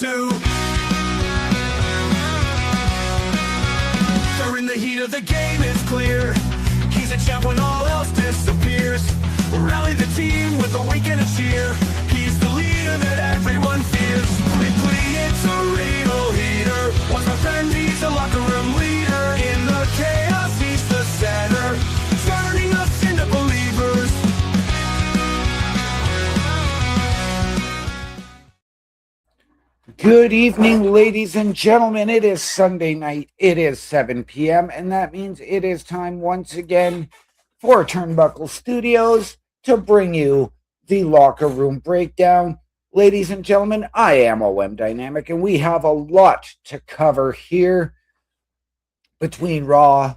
pursuit. During the heat of the game, it's clear he's a champ when all else disappears. Rally the team with a wink and a cheer. He's the leader that everyone fears. Quickly, it's a real heater. Once my friend, he's a locker room leader. In the chaos, he's the center, turning us into believers. Good evening, ladies and gentlemen. It is Sunday night. It is 7 p.m., and that means it is time once again for Turnbuckle Studios to bring you the Locker Room Breakdown. Ladies and gentlemen, I am OM Dynamic, and we have a lot to cover here between Raw,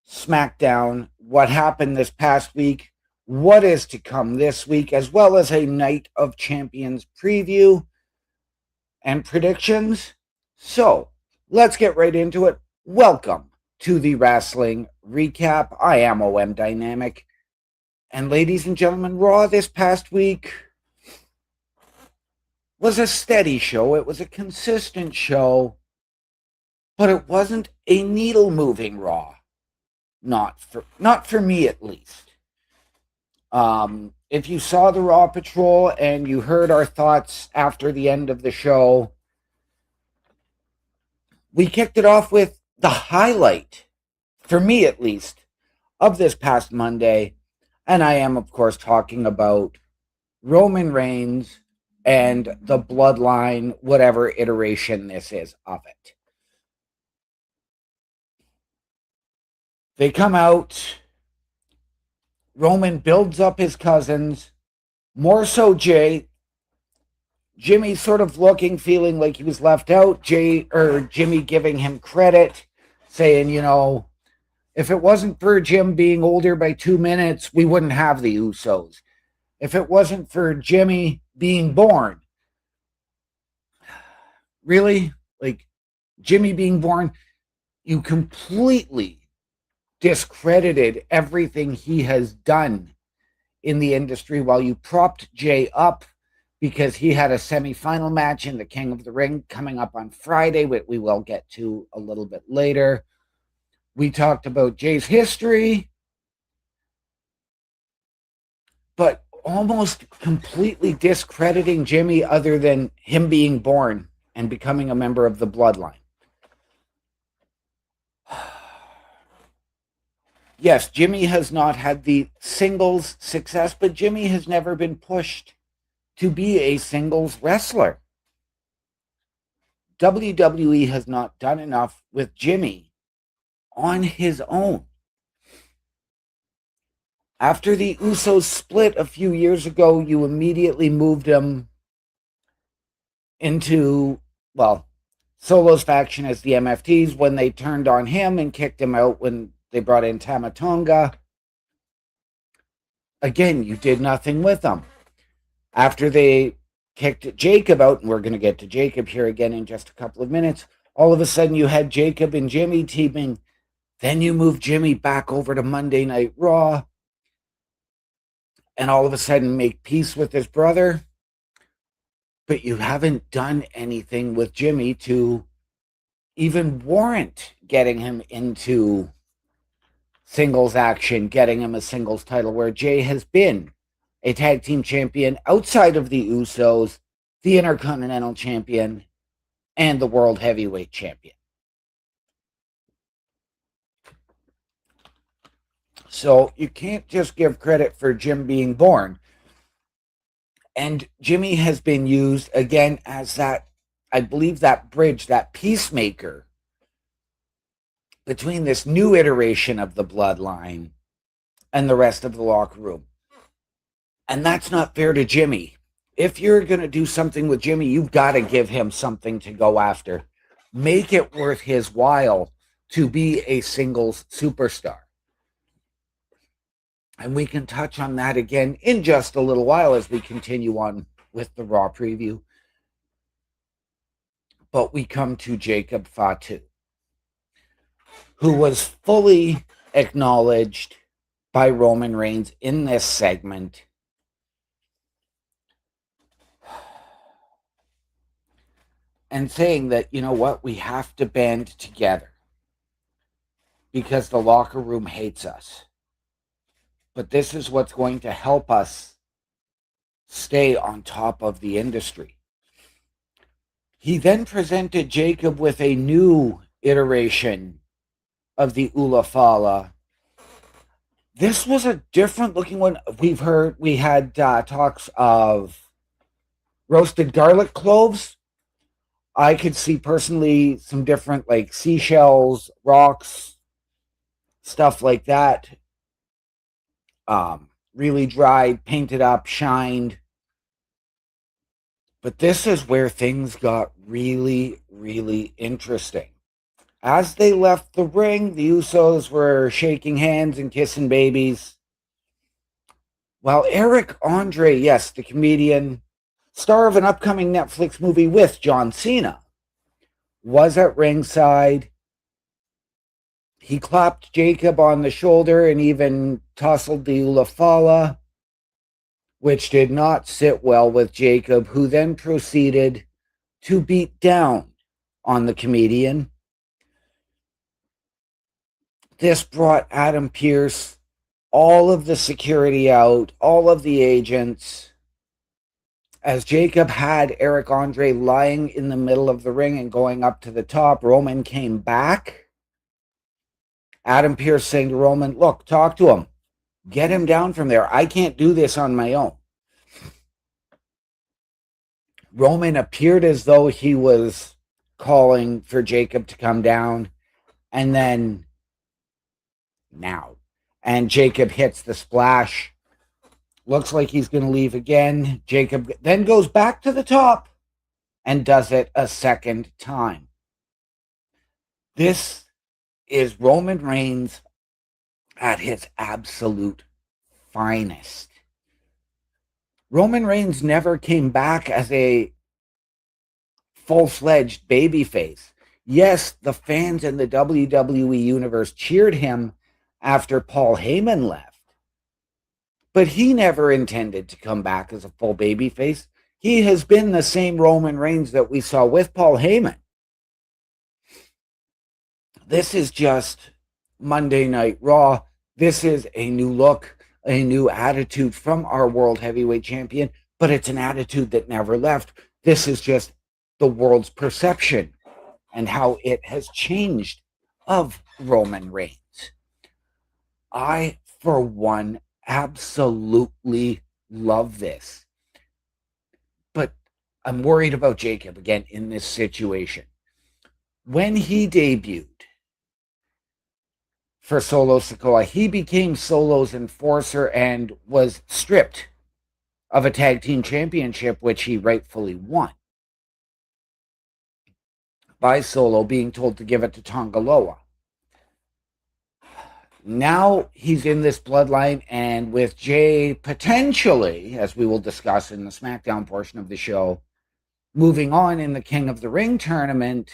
SmackDown, what happened this past week, what is to come this week, as well as a Night of Champions preview and predictions. So let's get right into it. Welcome to the Rasslin Recap. I am OM Dynamic. And ladies and gentlemen, Raw this past week was a steady show. It was a consistent show, but it wasn't a needle-moving Raw. Not for me, at least. If you saw the Raw Patrol and you heard our thoughts after the end of the show, we kicked it off with the highlight, for me at least, of this past Monday. And I am, of course, talking about Roman Reigns and the Bloodline, whatever iteration this is of it. They come out. Roman builds up his cousins, more so Jay. Jimmy sort of looking, feeling like he was left out. Jimmy giving him credit, saying, you know, if it wasn't for Jim being older by 2 minutes, we wouldn't have the Usos. If it wasn't for Jimmy being born. Really? Like, Jimmy being born, you completely discredited everything he has done in the industry while you propped Jay up because he had a semifinal match in the King of the Ring coming up on Friday, which we will get to a little bit later. We talked about Jay's history, but almost completely discrediting Jimmy other than him being born and becoming a member of the Bloodline. Yes, Jimmy has not had the singles success, but Jimmy has never been pushed to be a singles wrestler. WWE has not done enough with Jimmy on his own. After the Usos split a few years ago, you immediately moved him into, well, Solo's faction as the MFTs when they turned on him and kicked him out when they brought in Tama Tonga. Again, you did nothing with them. After they kicked Jacob out, and we're going to get to Jacob here again in just a couple of minutes, all of a sudden you had Jacob and Jimmy teaming. Then you moved Jimmy back over to Monday Night Raw, and all of a sudden make peace with his brother. But you haven't done anything with Jimmy to even warrant getting him into singles action, getting him a singles title, where Jay has been a tag team champion outside of the Usos, the Intercontinental Champion, and the World Heavyweight Champion. So you can't just give credit for Jim being born. And Jimmy has been used again as that, I believe, that bridge, that peacemaker between this new iteration of the Bloodline and the rest of the locker room. And that's not fair to Jimmy. If you're going to do something with Jimmy, you've got to give him something to go after. Make it worth his while to be a singles superstar. And we can touch on that again in just a little while as we continue on with the Raw preview. But we come to Jacob Fatu, who was fully acknowledged by Roman Reigns in this segment. and saying that, you know what, we have to band together because the locker room hates us. But this is what's going to help us stay on top of the industry. He then presented Jacob with a new iteration of the Ulafala. This was a different looking one. We had talks of roasted garlic cloves. I could see personally some different like seashells, rocks, stuff like that. Really dried, painted up, shined. But this is where things got really, really interesting. As they left the ring, the Usos were shaking hands and kissing babies. While Eric Andre, yes, the comedian, star of an upcoming Netflix movie with John Cena, was at ringside. He clapped Jacob on the shoulder and even tousled the Ulafala, which did not sit well with Jacob, who then proceeded to beat down on the comedian. This brought Adam Pearce, all of the security out, all of the agents. As Jacob had Eric Andre lying in the middle of the ring and going up to the top, Roman came back. Adam Pearce saying to Roman, look, talk to him. Get him down from there. I can't do this on my own. Roman appeared as though he was calling for Jacob to come down, and then now. And Jacob hits the splash. Looks like he's going to leave again. Jacob then goes back to the top and does it a second time. This is Roman Reigns at his absolute finest. Roman Reigns never came back as a full-fledged babyface. Yes, the fans in the WWE Universe cheered him after Paul Heyman left, but he never intended to come back as a full babyface. He has been the same Roman Reigns that we saw with Paul Heyman. This is just Monday Night Raw. This is a new look, a new attitude from our World Heavyweight Champion, but it's an attitude that never left. This is just the world's perception and how it has changed of Roman Reigns. I, for one, absolutely love this. But I'm worried about Jacob again in this situation. When he debuted for Solo Sikoa, he became Solo's enforcer and was stripped of a tag team championship, which he rightfully won, by Solo being told to give it to Tongaloa. Now he's in this bloodline, and with Jay potentially, as we will discuss in the SmackDown portion of the show, moving on in the King of the Ring tournament,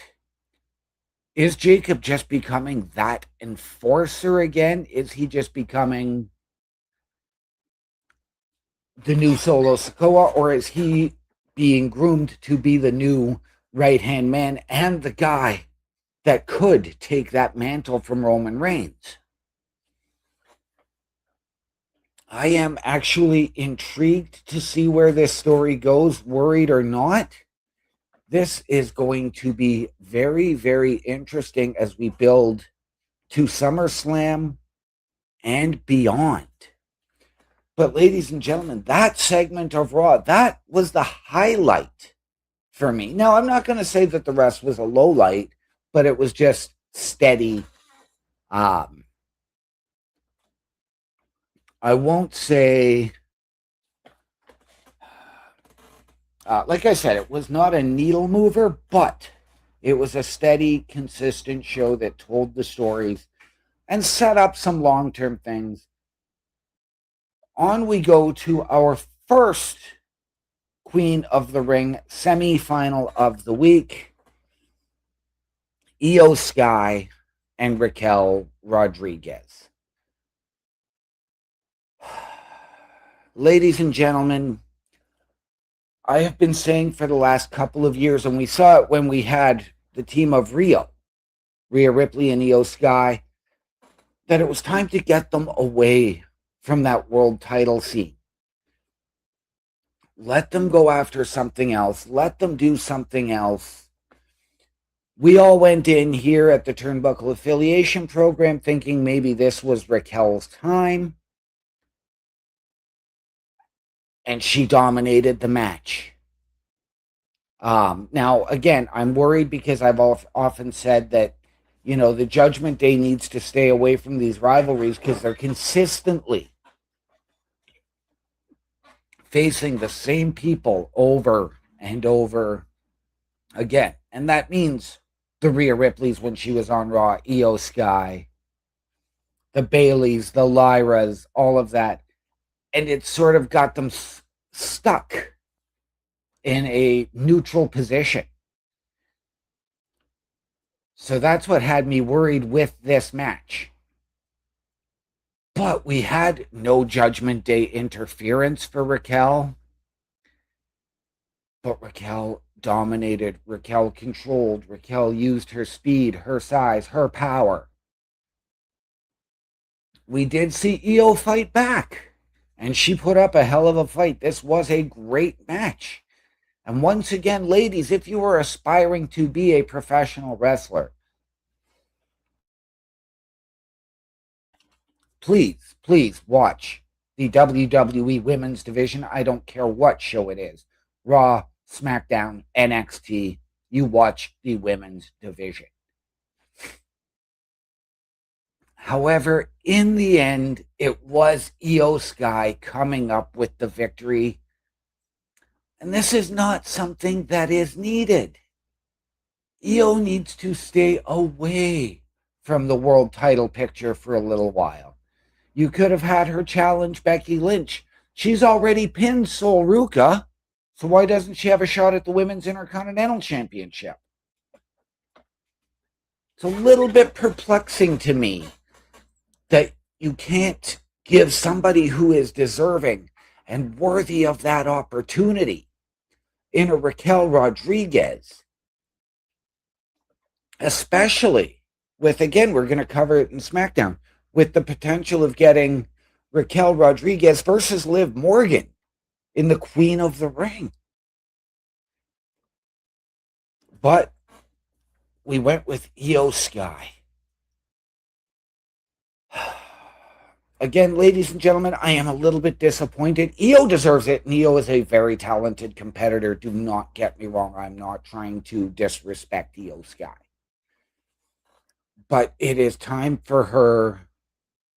is Jacob just becoming that enforcer again? Is he just becoming the new Solo Sikoa, or is he being groomed to be the new right-hand man and the guy that could take that mantle from Roman Reigns? I am actually intrigued to see where this story goes, worried or not. This is going to be very, very interesting as we build to SummerSlam and beyond. But ladies and gentlemen, that segment of Raw, that was the highlight for me. Now, I'm not going to say that the rest was a low light, but it was just steady. I won't say, like I said, it was not a needle mover, but it was a steady, consistent show that told the stories and set up some long-term things. On we go to our first Queen of the Ring semi-final of the week. Io Sky and Raquel Rodriguez. Ladies and gentlemen, I have been saying for the last couple of years, and we saw it when we had the team of Rhea Ripley and Io Sky, that it was time to get them away from that world title scene. Let them go after something else. Let them do something else. We all went in here at the Turnbuckle Affiliation Program thinking maybe this was Raquel's time. And she dominated the match. Now, again, I'm worried because I've often said that, the Judgment Day needs to stay away from these rivalries because they're consistently facing the same people over and over again. And that means the Rhea Ripleys when she was on Raw, Io Sky, the Baileys, the Lyras, all of that. And it sort of got them stuck in a neutral position. So that's what had me worried with this match. But we had no Judgment Day interference for Raquel. But Raquel dominated. Raquel controlled. Raquel used her speed, her size, her power. We did see Io fight back. And she put up a hell of a fight. This was a great match. And once again, ladies, if you are aspiring to be a professional wrestler, please watch the WWE Women's Division. I don't care what show it is. Raw, SmackDown, NXT. You watch the Women's Division. However, in the end, it was Io Sky coming up with the victory. And this is not something that is needed. Io needs to stay away from the world title picture for a little while. You could have had her challenge Becky Lynch. She's already pinned Sol Ruca, so why doesn't she have a shot at the Women's Intercontinental Championship? It's a little bit perplexing to me that you can't give somebody who is deserving and worthy of that opportunity in a Raquel Rodriguez, especially with, again, we're going to cover it in SmackDown, with the potential of getting Raquel Rodriguez versus Liv Morgan in the Queen of the Ring. But we went with Io Sky. Again, ladies and gentlemen, I am a little bit disappointed. Io deserves it, and Io is a very talented competitor. Do not get me wrong. I'm not trying to disrespect Io Sky. But it is time for her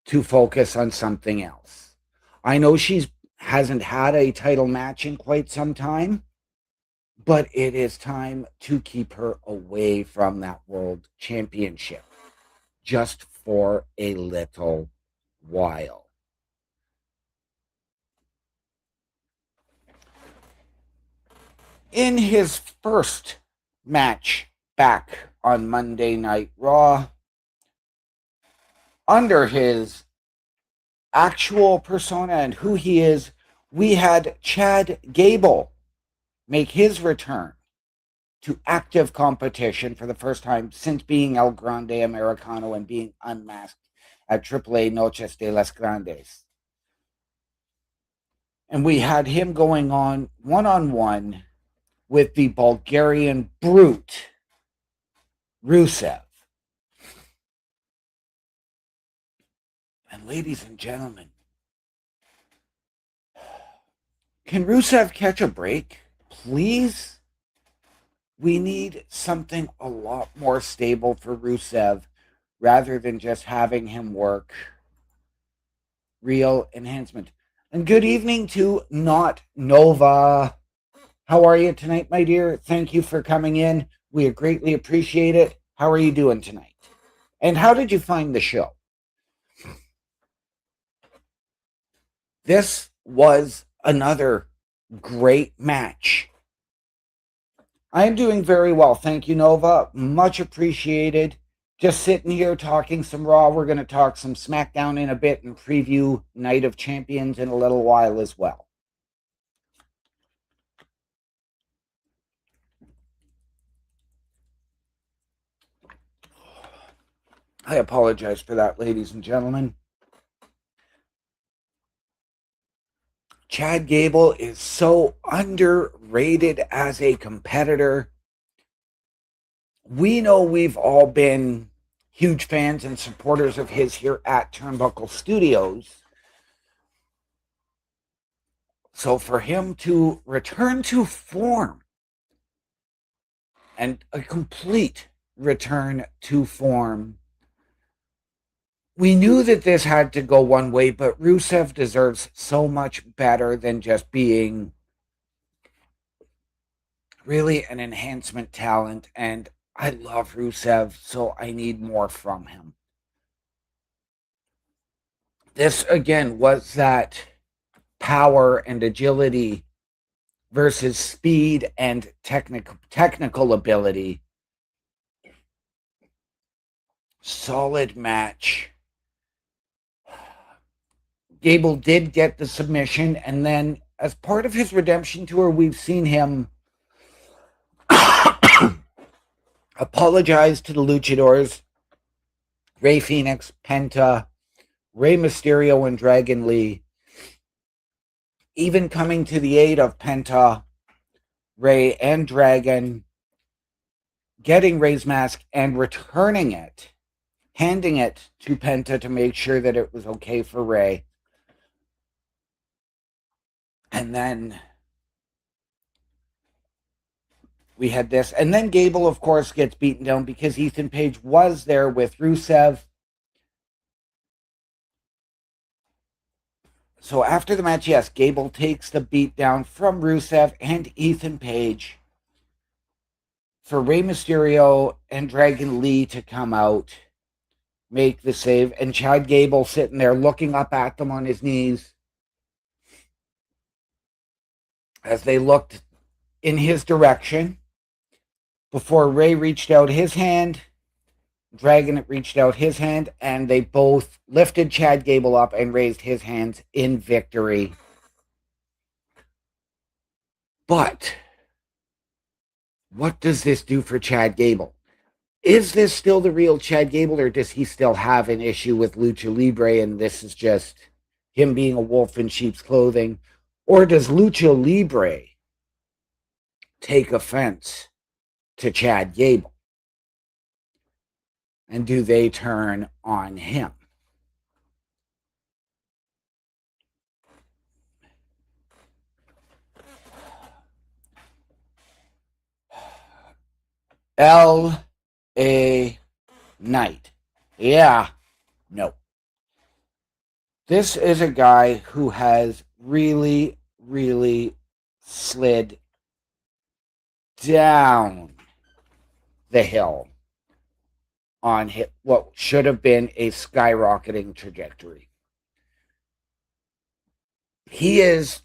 to focus on something else. I know she hasn't had a title match in quite some time, but it is time to keep her away from that world championship just for a little while. In his first match back on Monday Night Raw, under his actual persona and who he is, we had Chad Gable make his return to active competition for the first time since being El Grande Americano and being unmasked at AAA Noches de las Grandes. And we had him going on one-on-one with the Bulgarian brute, Rusev. And ladies and gentlemen, can Rusev catch a break, please? We need something a lot more stable for Rusev rather than just having him work real enhancement. And good evening to Not Nova. How are you tonight, my dear? Thank you for coming in. We greatly appreciate it. How are you doing tonight? And how did you find the show? This was another great match. I am doing very well. Thank you, Nova. Much appreciated. Just sitting here talking some Raw. We're going to talk some SmackDown in a bit and preview Night of Champions in a little while as well. I apologize for that, ladies and gentlemen. Chad Gable is so underrated as a competitor. We know we've all been huge fans and supporters of his here at Turnbuckle Studios. So for him to return to form, and a complete return to form, we knew that this had to go one way, but Rusev deserves so much better than just being really an enhancement talent. And I love Rusev, so I need more from him. This, again, was that power and agility versus speed and technical ability. Solid match. Gable did get the submission, and then as part of his redemption tour, we've seen him apologize to the Luchadors, Rey Fenix, Penta, Rey Mysterio, and Dragon Lee, even coming to the aid of Penta, Rey, and Dragon, getting Rey's mask and returning it, handing it to Penta to make sure that it was okay for Rey. And then we had this. And then Gable, of course, gets beaten down because Ethan Page was there with Rusev. So after the match, yes, Gable takes the beat down from Rusev and Ethan Page for Rey Mysterio and Dragon Lee to come out, make the save, and Chad Gable sitting there looking up at them on his knees as they looked in his direction before Rey reached out his hand, Dragon reached out his hand, and they both lifted Chad Gable up and raised his hands in victory. But what does this do for Chad Gable? Is this still the real Chad Gable, or does he still have an issue with Lucha Libre and this is just him being a wolf in sheep's clothing? Or does Lucha Libre take offense to Chad Gable? And do they turn on him? L.A. Knight. Yeah, no. This is a guy who has really, really slid down the hill on what should have been a skyrocketing trajectory. He is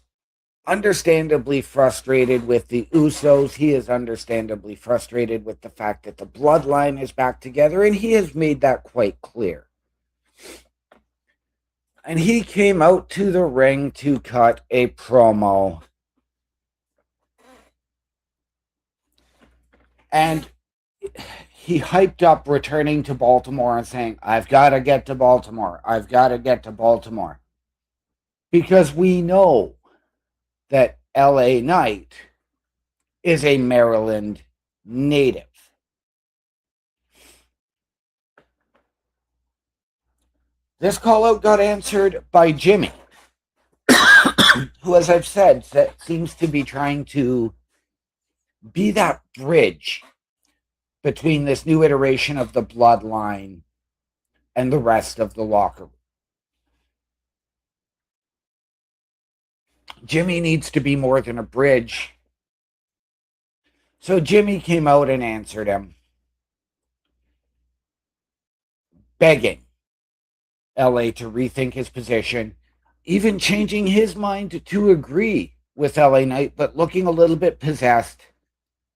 understandably frustrated with the Usos. He is understandably frustrated with the fact that the bloodline is back together, and he has made that quite clear. And he came out to the ring to cut a promo. And he hyped up returning to Baltimore and saying, I've got to get to Baltimore. I've got to get to Baltimore. Because we know that L.A. Knight is a Maryland native. This call out got answered by Jimmy, who, as I've said, seems to be trying to be that bridge between this new iteration of the bloodline and the rest of the locker room. Jimmy needs to be more than a bridge. So Jimmy came out and answered him, begging LA to rethink his position, even changing his mind to agree with LA Knight, but looking a little bit possessed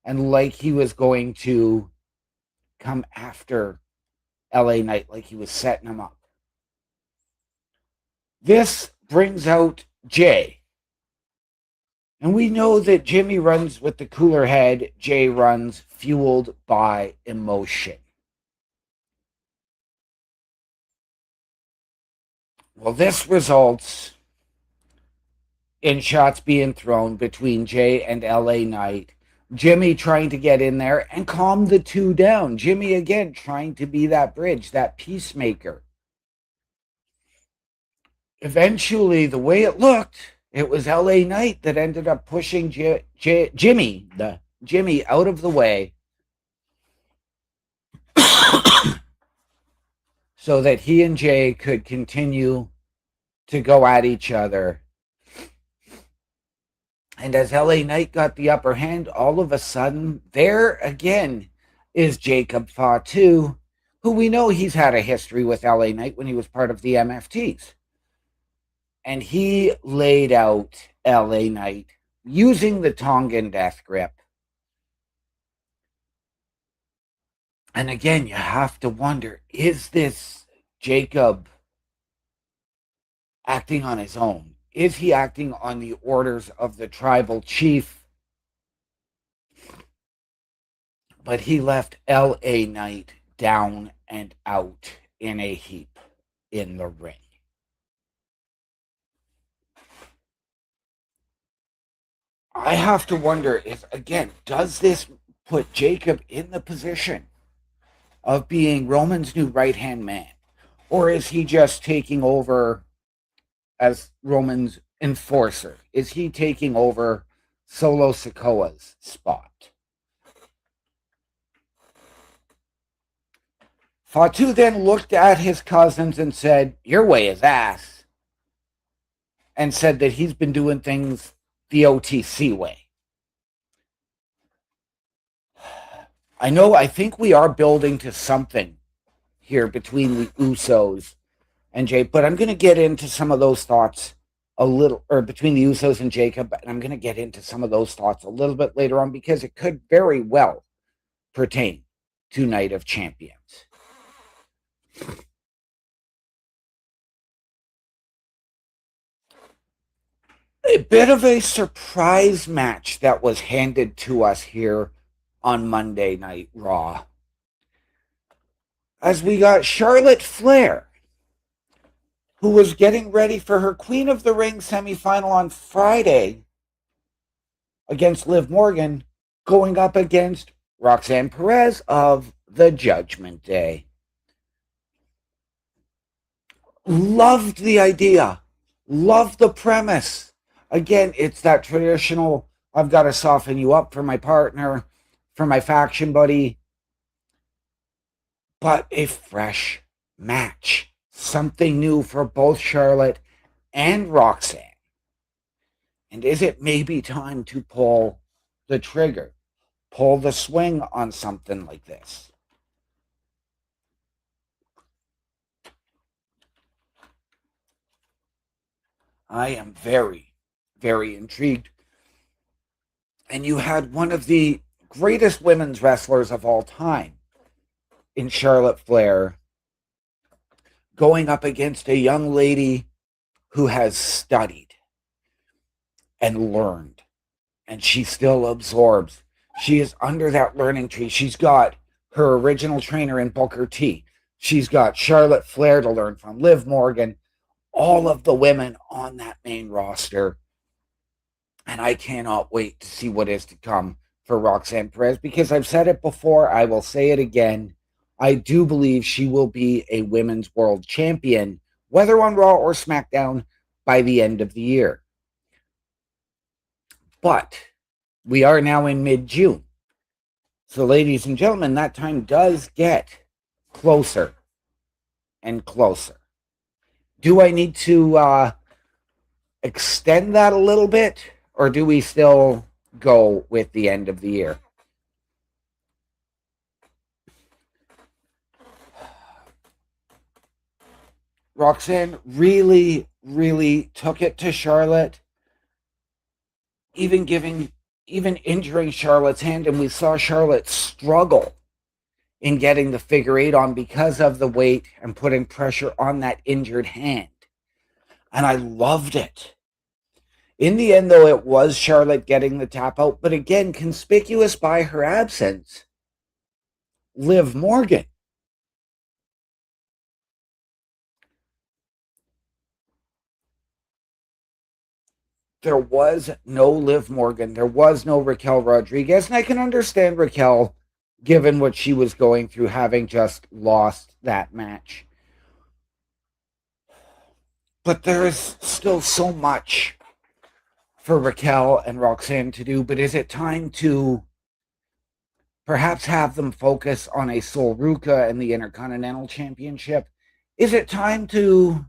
and like he was going to come after LA Knight, like he was setting him up. This brings out Jay. And we know that Jimmy runs with the cooler head. Jay runs fueled by emotion. Well, this results in shots being thrown between Jay and LA Knight. Jimmy trying to get in there and calm the two down. Jimmy again trying to be that bridge, that peacemaker. Eventually, the way it looked, it was LA Knight that ended up pushing Jimmy out of the way so that he and Jay could continue to go at each other. And as LA Knight got the upper hand, all of a sudden, there again is Jacob Fatu, who we know he's had a history with LA Knight when he was part of the MFTs. And he laid out LA Knight using the Tongan death grip. And again, you have to wonder, is this Jacob acting on his own? Is he acting on the orders of the tribal chief? But he left LA Knight down and out in a heap in the ring. I have to wonder if, again, does this put Jacob in the position of being Roman's new right-hand man? Or is he just taking over as Roman's enforcer? Is he taking over Solo Sikoa's spot? Fatu then looked at his cousins and said, "Your way is ass," and said that he's been doing things the OTC way. I think we are building to something here between the Usos and Jay, but I'm going to get into some of those thoughts a little, or between the Usos and Jacob, and I'm going to get into some of those thoughts a little bit later on because it could very well pertain to Night of Champions. A bit of a surprise match that was handed to us here on Monday Night Raw, as we got Charlotte Flair, who was getting ready for her Queen of the Ring semifinal on Friday against Liv Morgan, going up against Roxanne Perez of the Judgment Day. Loved the idea. Loved the premise. Again, it's that traditional, I've got to soften you up for my partner, for my faction buddy, but a fresh match. Something new for both Charlotte and Roxanne. And is it maybe time to pull the trigger, pull the swing on something like this? I am very, very intrigued. And you had one of the greatest women's wrestlers of all time in Charlotte Flair going up against a young lady who has studied and learned, and she still absorbs. She is under that learning tree. She's got her original trainer in Booker T. She's got Charlotte Flair to learn from, Liv Morgan, all of the women on that main roster. And I cannot wait to see what is to come for Roxanne Perez, because I've said it before, I will say it again. I do believe she will be a women's world champion, whether on Raw or SmackDown, by the end of the year. But we are now in mid-June. So, ladies and gentlemen, that time does get closer and closer. Do I need to extend that a little bit, or do we still go with the end of the year? Roxanne really, really took it to Charlotte, even injuring Charlotte's hand, and we saw Charlotte struggle in getting the figure eight on because of the weight and putting pressure on that injured hand. And I loved it. In the end, though, it was Charlotte getting the tap out, but again, conspicuous by her absence, Liv Morgan. there was no Liv Morgan. There was no Raquel Rodriguez. And I can understand Raquel, given what she was going through, having just lost that match. But there is still so much for Raquel and Roxanne to do. But is it time to perhaps have them focus on a Sol Ruca and the Intercontinental Championship? Is it time to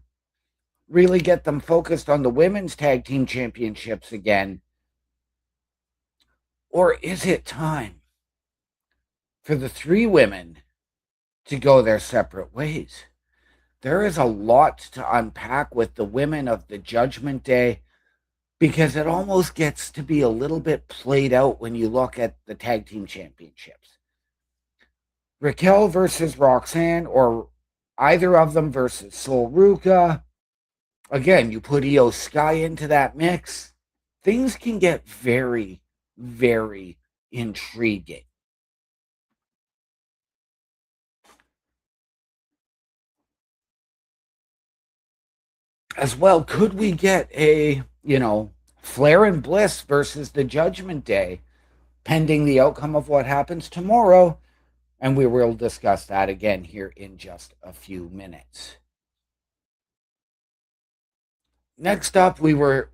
really get them focused on the Women's Tag Team Championships again? Or is it time for the three women to go their separate ways? There is a lot to unpack with the women of the Judgment Day, because it almost gets to be a little bit played out when you look at the Tag Team Championships. Raquel versus Roxanne, or either of them versus Sol Ruca. Again, you put Io Sky into that mix, things can get very, very intriguing. As well, could we get a, Flair and Bliss versus the Judgment Day, pending the outcome of what happens tomorrow? And we will discuss that again here in just a few minutes. Next up, we were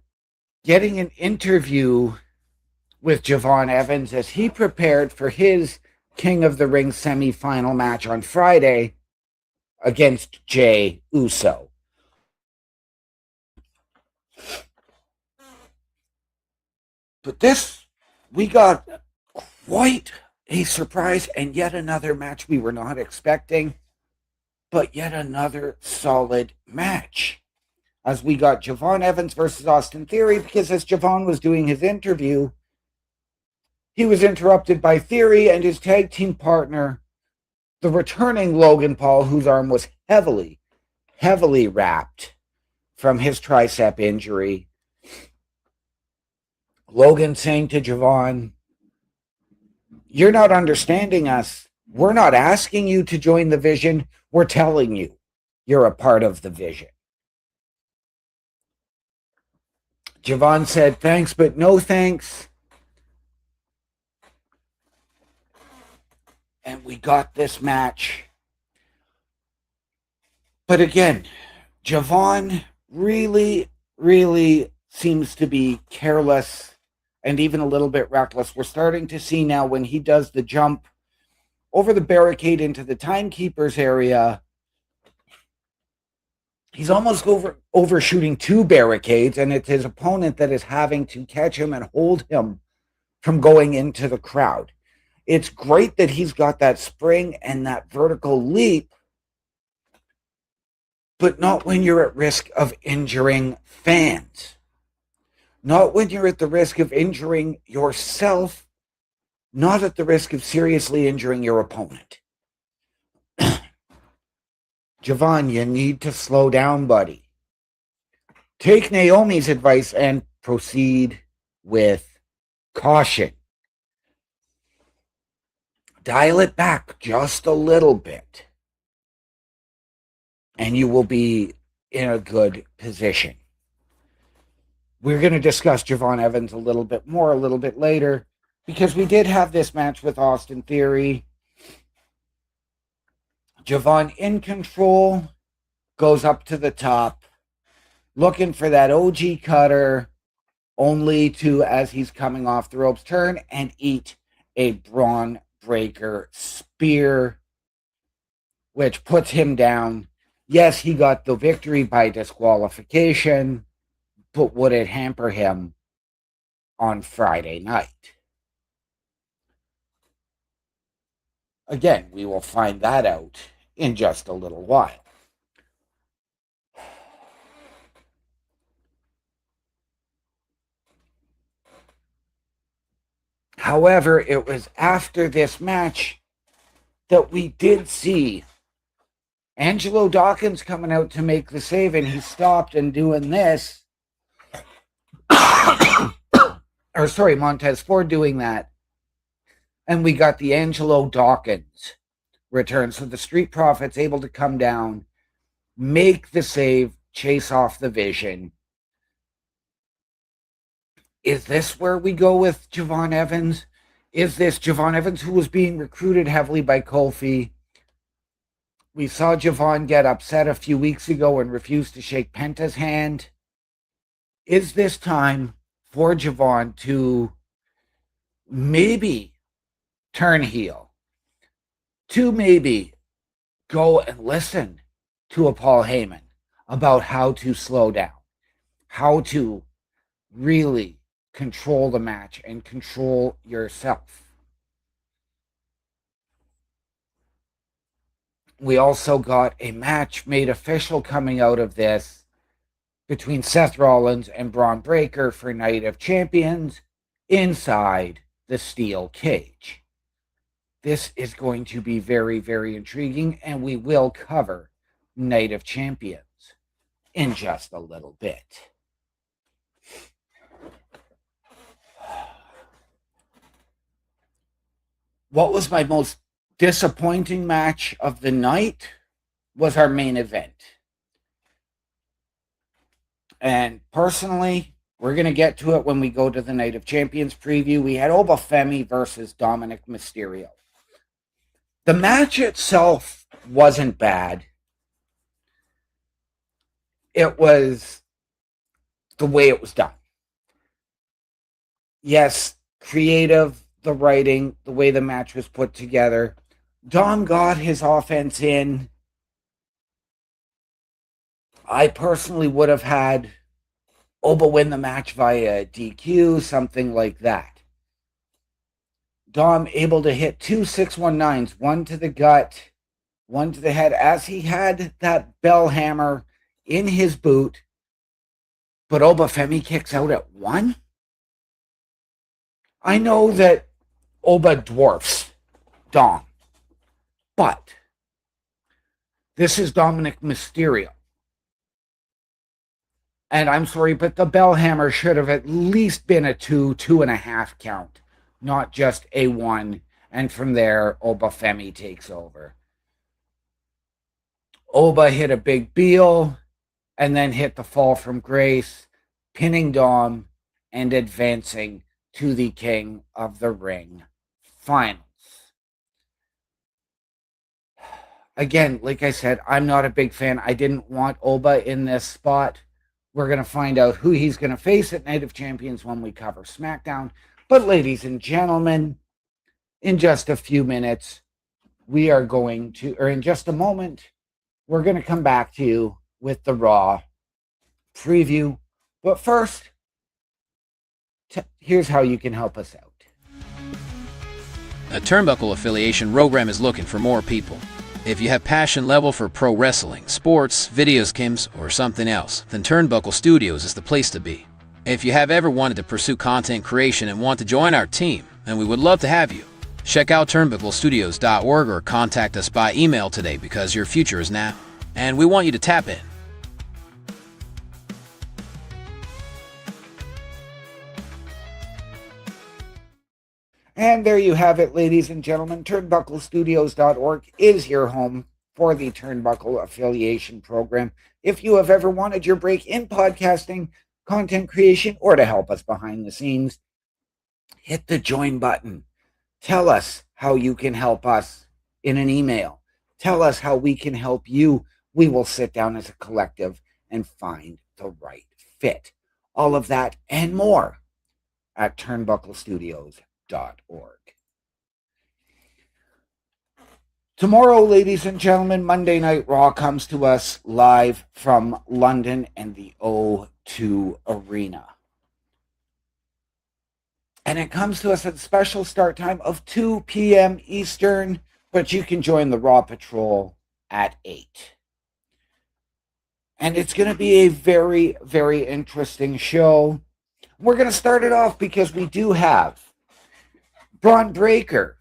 getting an interview with VonEvans as he prepared for his King of the Ring semifinal match on Friday against Jey Uso. But we got quite a surprise, and yet another match we were not expecting, but yet another solid match. As we got VonEvans versus Austin Theory, because as Javon was doing his interview, he was interrupted by Theory and his tag team partner, the returning Logan Paul, whose arm was heavily, heavily wrapped from his tricep injury. Logan saying to Javon, "You're not understanding us. We're not asking you to join the Vision. We're telling you you're a part of the Vision." Javon said, "Thanks, but no thanks." And we got this match. But again, Javon really, really seems to be careless and even a little bit reckless. We're starting to see now when he does the jump over the barricade into the timekeeper's area, he's almost overshooting two barricades, and it's his opponent that is having to catch him and hold him from going into the crowd. It's great that he's got that spring and that vertical leap, but not when you're at risk of injuring fans. Not when you're at the risk of injuring yourself, not at the risk of seriously injuring your opponent. Javon, you need to slow down, buddy. Take Naomi's advice and proceed with caution. Dial it back just a little bit, and you will be in a good position. We're going to discuss VonEvans a little bit more a little bit later, because we did have this match with Austin Theory. Javon in control, goes up to the top, looking for that OG cutter, only to, as he's coming off the ropes, turn and eat a Braun Breaker spear, which puts him down. Yes, he got the victory by disqualification, but would it hamper him on Friday night? Again, we will find that out in just a little while. However, it was after this match that we did see Angelo Dawkins coming out to make the save, and he stopped and doing this. Montez Ford doing that. And we got the Angelo Dawkins return. So the Street Profits able to come down, make the save, chase off the Vision. Is this where we go with VonEvans? Is this VonEvans, who was being recruited heavily by Kofi? We saw Javon get upset a few weeks ago and refuse to shake Penta's hand. Is this time for Javon to maybe turn heel? To maybe go and listen to a Paul Heyman about how to slow down, how to really control the match and control yourself. We also got a match made official coming out of this between Seth Rollins and Braun Breaker for Night of Champions inside the steel cage. This is going to be very, very intriguing, and we will cover Night of Champions in just a little bit. What was my most disappointing match of the night was our main event. And personally, we're going to get to it when we go to the Night of Champions preview. We had Obafemi versus Dominic Mysterio. The match itself wasn't bad. It was the way it was done. Yes, creative, the writing, the way the match was put together. Dom got his offense in. I personally would have had Oba win the match via DQ, something like that. Dom able to hit 2 619s, one to the gut, one to the head, as he had that bell hammer in his boot. But Obafemi kicks out at 1? I know that Oba dwarfs Dom, but this is Dominic Mysterio. And I'm sorry, but the bell hammer should have at least been a 2.5 count, not just a 1. And from there, Obafemi takes over. Oba hit a big Beal and then hit the fall from grace, pinning Dom and advancing to the King of the Ring finals. Again, like I said, I'm not a big fan. I didn't want Oba in this spot. We're going to find out who he's going to face at Night of Champions when we cover SmackDown. But ladies and gentlemen, in just a few minutes, we are going to, or in just a moment, we're going to come back to you with the Raw preview. But first, here's how you can help us out. A Turnbuckle affiliation program is looking for more people. If you have passion level for pro wrestling, sports, video games, or something else, then Turnbuckle Studios is the place to be. If you have ever wanted to pursue content creation and want to join our team, then we would love to have you. Check out turnbucklestudios.org or contact us by email today, because your future is now, and we want you to tap in. And there you have it, ladies and gentlemen. Turnbucklestudios.org is your home for the Turnbuckle Affiliation Program. If you have ever wanted your break in podcasting, content creation, or to help us behind the scenes, hit the join button. Tell us how you can help us in an email. Tell us how we can help you. We will sit down as a collective and find the right fit. All of that and more at turnbucklestudios.org. Tomorrow, ladies and gentlemen, Monday Night Raw comes to us live from London and the O2 Arena. And it comes to us at a special start time of 2 p.m. Eastern, but you can join the Raw Patrol at 8. And it's going to be a very, very interesting show. We're going to start it off because we do have Braun Breaker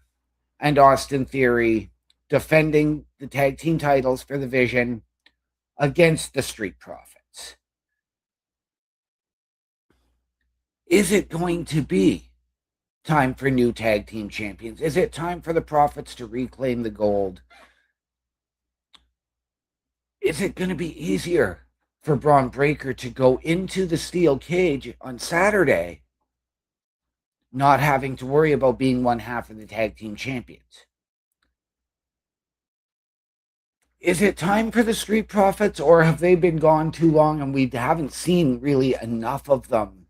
and Austin Theory defending the tag team titles for the Vision against the Street Profits. Is it going to be time for new tag team champions? Is it time for the Profits to reclaim the gold? Is it going to be easier for Braun Breaker to go into the steel cage on Saturday not having to worry about being one half of the tag team champions. Is it time for the Street Profits, or have they been gone too long and we haven't seen really enough of them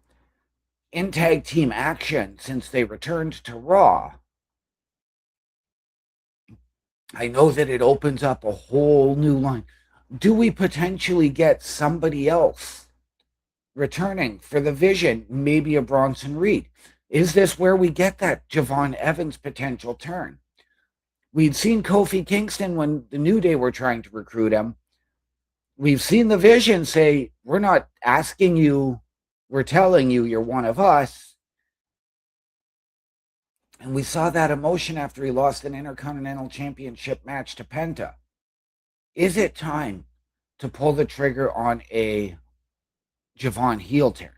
in tag team action since they returned to Raw? I know that it opens up a whole new line. Do we potentially get somebody else returning for the Vision, maybe a Bronson Reed? Is this where we get that VonEvans potential turn? We'd seen Kofi Kingston when the New Day were trying to recruit him. We've seen the Vision say, we're not asking you, we're telling you you're one of us. And we saw that emotion after he lost an Intercontinental Championship match to Penta. Is it time to pull the trigger on a Javon heel turn?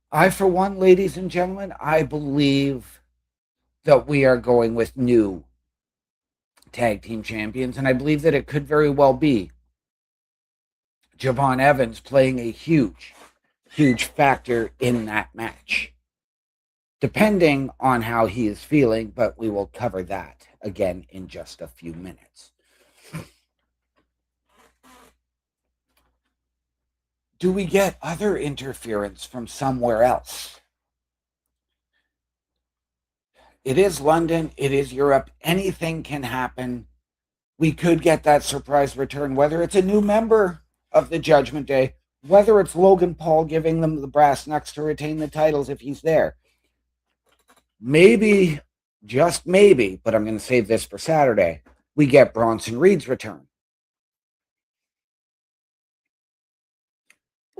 I, for one, ladies and gentlemen, I believe that we are going with new tag team champions, and I believe that it could very well be VonEvans playing a huge, huge factor in that match, depending on how he is feeling, but we will cover that again in just a few minutes. Do we get other interference from somewhere else? It is London. It is Europe. Anything can happen. We could get that surprise return, whether it's a new member of the Judgment Day, whether it's Logan Paul giving them the brass knucks to retain the titles if he's there. Maybe, just maybe, but I'm going to save this for Saturday, we get Bronson Reed's return.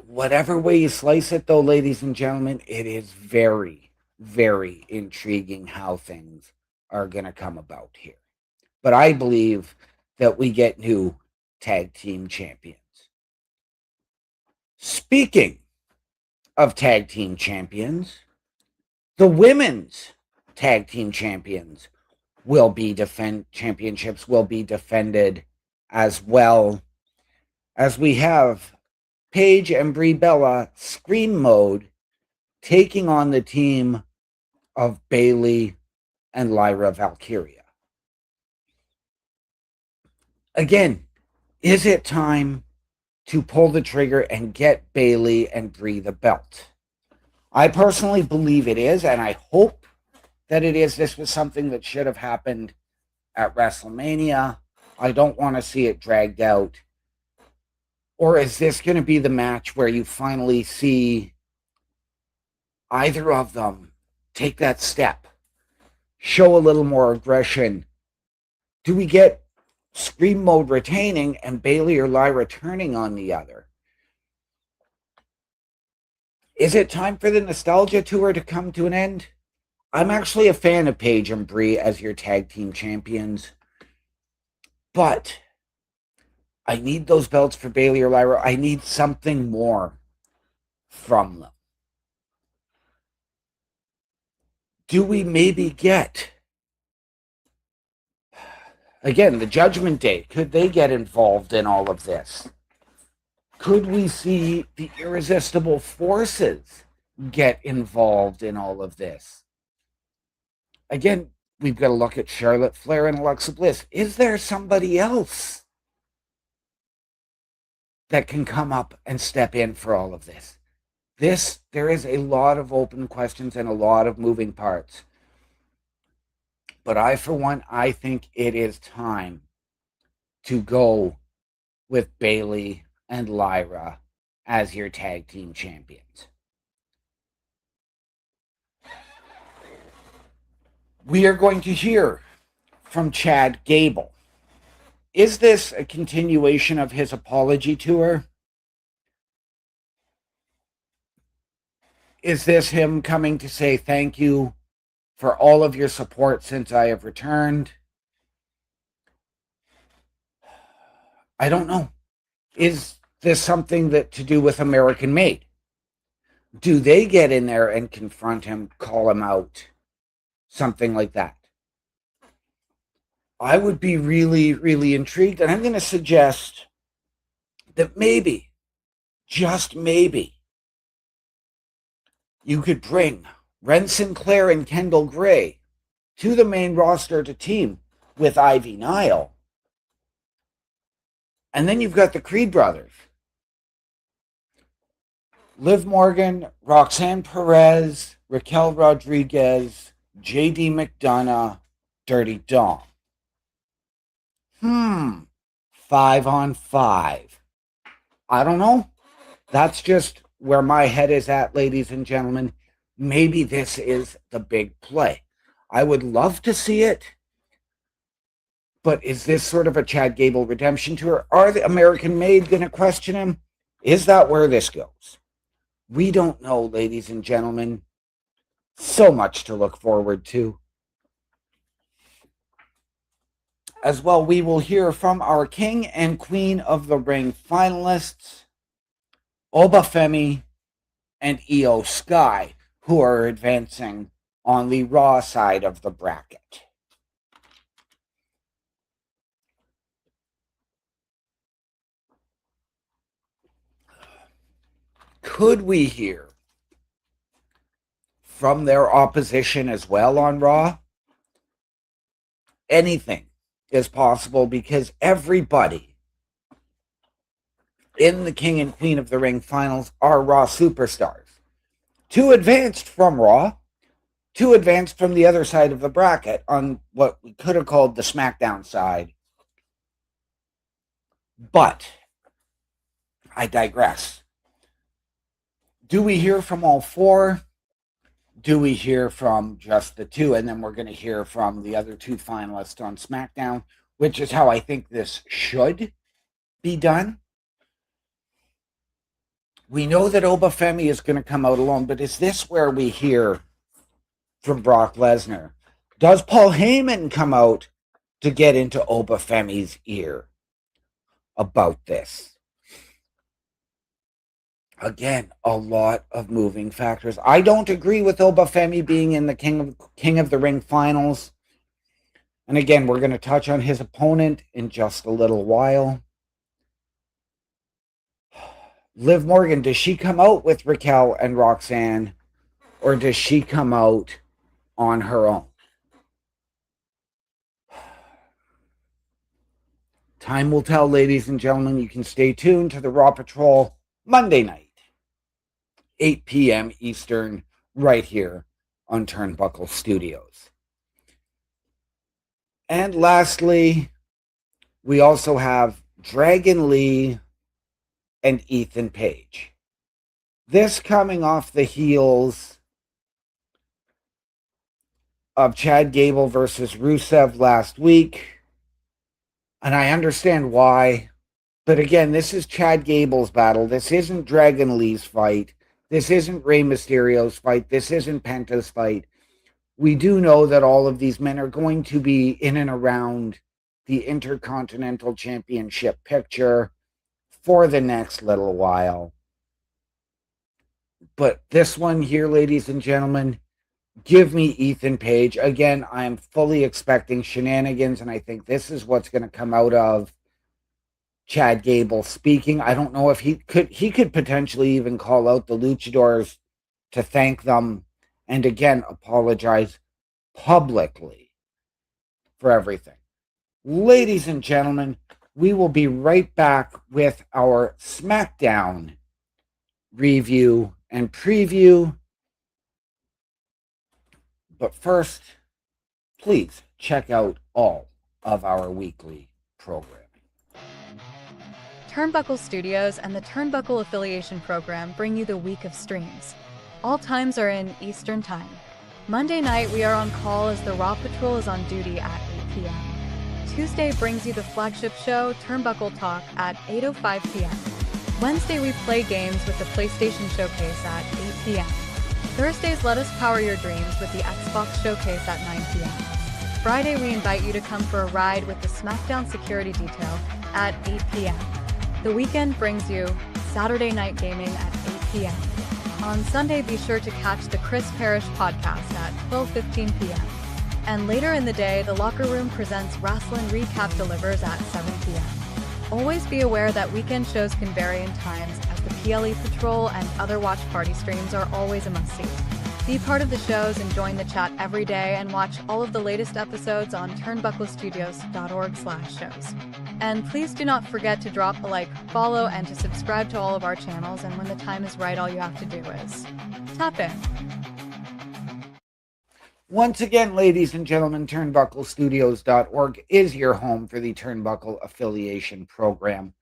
Whatever way you slice it, though, ladies and gentlemen, it is very, very intriguing how things are going to come about here. But I believe that we get new tag team champions. Speaking of tag team champions, the women's tag team champions will be championships will be defended, as well as we have Paige and Brie Bella Scream Mode taking on the team of Bayley and Lyra Valkyria. Again, is it time to pull the trigger and get Bayley and Brie the belt? I personally believe it is, and I hope that it is. This was something that should have happened at WrestleMania. I don't want to see it dragged out. Or is this going to be the match where you finally see either of them take that step, show a little more aggression? Do we get Scream Mode retaining and Bayley or Lyra turning on the other? Is it time for the Nostalgia Tour to come to an end? I'm actually a fan of Paige and Brie as your tag team champions, but I need those belts for Bayley or Lyra. I need something more from them. Do we maybe get, again, the Judgment Day? Could they get involved in all of this? Could we see the Irresistible Forces get involved in all of this? Again, we've got to look at Charlotte Flair and Alexa Bliss. Is there somebody else that can come up and step in for all of this? There is a lot of open questions and a lot of moving parts. But I, for one, I think it is time to go with Bayley and Lyra as your tag team champions. We are going to hear from Chad Gable. Is this a continuation of his apology tour? Is this him coming to say thank you for all of your support since I have returned? I don't know. Is this something that to do with American Made? Do they get in there and confront him, call him out, something like that? I would be really, really intrigued, and I'm going to suggest that maybe, just maybe, You could bring Ren Sinclair and Kendall Gray to the main roster to team with Ivy Nile. And then you've got the Creed brothers. Liv Morgan, Roxanne Perez, Raquel Rodriguez, JD McDonough, Dirty Dom. 5-on-5. I don't know. That's just where my head is at, ladies and gentlemen. Maybe this is the big play. I would love to see it. But is this sort of a Chad Gable redemption tour? Are the American Made going to question him? Is that where this goes? We don't know, ladies and gentlemen. So much to look forward to. As well, we will hear from our King and Queen of the Ring finalists, Obafemi and Io Sky, who are advancing on the Raw side of the bracket. Could we hear from their opposition as well on Raw? Anything is possible because everybody in the King and Queen of the Ring finals are Raw superstars. 2 advanced from Raw, 2 advanced from the other side of the bracket on what we could have called the SmackDown side. But I digress. Do we hear from all 4? Do we hear from just the 2? And then we're going to hear from the other 2 finalists on SmackDown, which is how I think this should be done. We know that Obafemi is going to come out alone, but is this where we hear from Brock Lesnar? Does Paul Heyman come out to get into Obafemi's ear about this? Again, a lot of moving factors. I don't agree with Obafemi being in the King of the Ring finals. And again, we're going to touch on his opponent in just a little while. Liv Morgan, does she come out with Raquel and Roxanne, or does she come out on her own? Time will tell, ladies and gentlemen. You can stay tuned to the Raw Patrol Monday night, 8 p.m. Eastern, right here on Turnbuckle Studios. And lastly, we also have Dragon Lee and Ethan Page. This coming off the heels of Chad Gable versus Rusev last week. And I understand why. But again, this is Chad Gable's battle. This isn't Dragon Lee's fight. This isn't Rey Mysterio's fight. This isn't Penta's fight. We do know that all of these men are going to be in and around the Intercontinental Championship picture for the next little while. But this one here, ladies and gentlemen, give me Ethan Page. Again, I'm fully expecting shenanigans, and I think this is what's going to come out of Chad Gable speaking. I don't know if he could potentially even call out the luchadors to thank them and again apologize publicly for everything. Ladies and gentlemen, we will be right back with our SmackDown review and preview. But first, please check out all of our weekly programming. Turnbuckle Studios and the Turnbuckle Affiliation Program bring you the week of streams. All times are in Eastern Time. Monday night we are on call as the Raw Patrol is on duty at 8 p.m. Tuesday brings you the flagship show, Turnbuckle Talk, at 8:05 p.m. Wednesday we play games with the PlayStation Showcase at 8 p.m. Thursdays let us power your dreams with the Xbox Showcase at 9 p.m. Friday we invite you to come for a ride with the SmackDown Security Detail at 8 p.m. The weekend brings you Saturday Night Gaming at 8 p.m. On Sunday, be sure to catch the Chris Parrish podcast at 12:15 p.m. And later in the day, the Locker Room presents Rasslin Recap Delivers at 7 p.m. Always be aware that weekend shows can vary in times, as the PLE Patrol and other watch party streams are always a must-see. Be part of the shows and join the chat every day and watch all of the latest episodes on turnbucklestudios.org/shows. And please do not forget to drop a like, follow, and to subscribe to all of our channels, and when the time is right, all you have to do is tap in. Once again, ladies and gentlemen, turnbucklestudios.org is your home for the Turnbuckle Affiliation Program.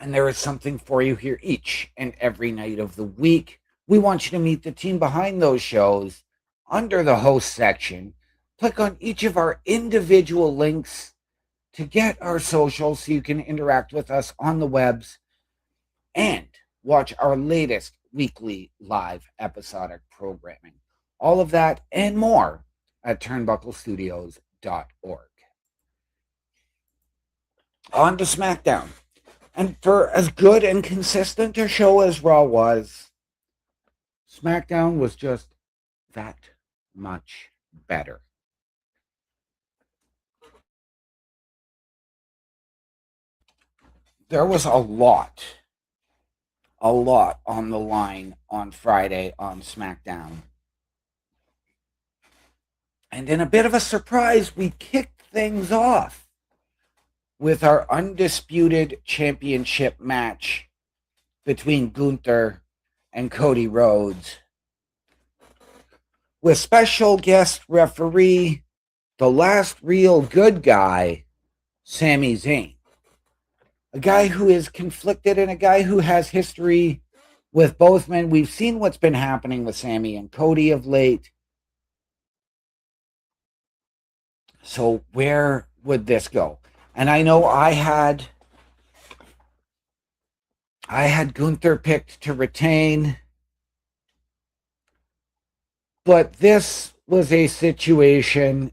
And there is something for you here each and every night of the week. We want you to meet the team behind those shows under the host section. Click on each of our individual links to get our socials so you can interact with us on the webs and watch our latest weekly live episodic programming. All of that and more at turnbucklestudios.org. On to SmackDown. And for as good and consistent a show as Raw was, SmackDown was just that much better. There was a lot on the line on Friday on SmackDown. And in a bit of a surprise, we kicked things off with our undisputed championship match between Gunther and Cody Rhodes, with special guest referee, the last real good guy, Sami Zayn. A guy who is conflicted and a guy who has history with both men. We've seen what's been happening with Sami and Cody of late. So where would this go? And I know I had Gunther picked to retain, but this was a situation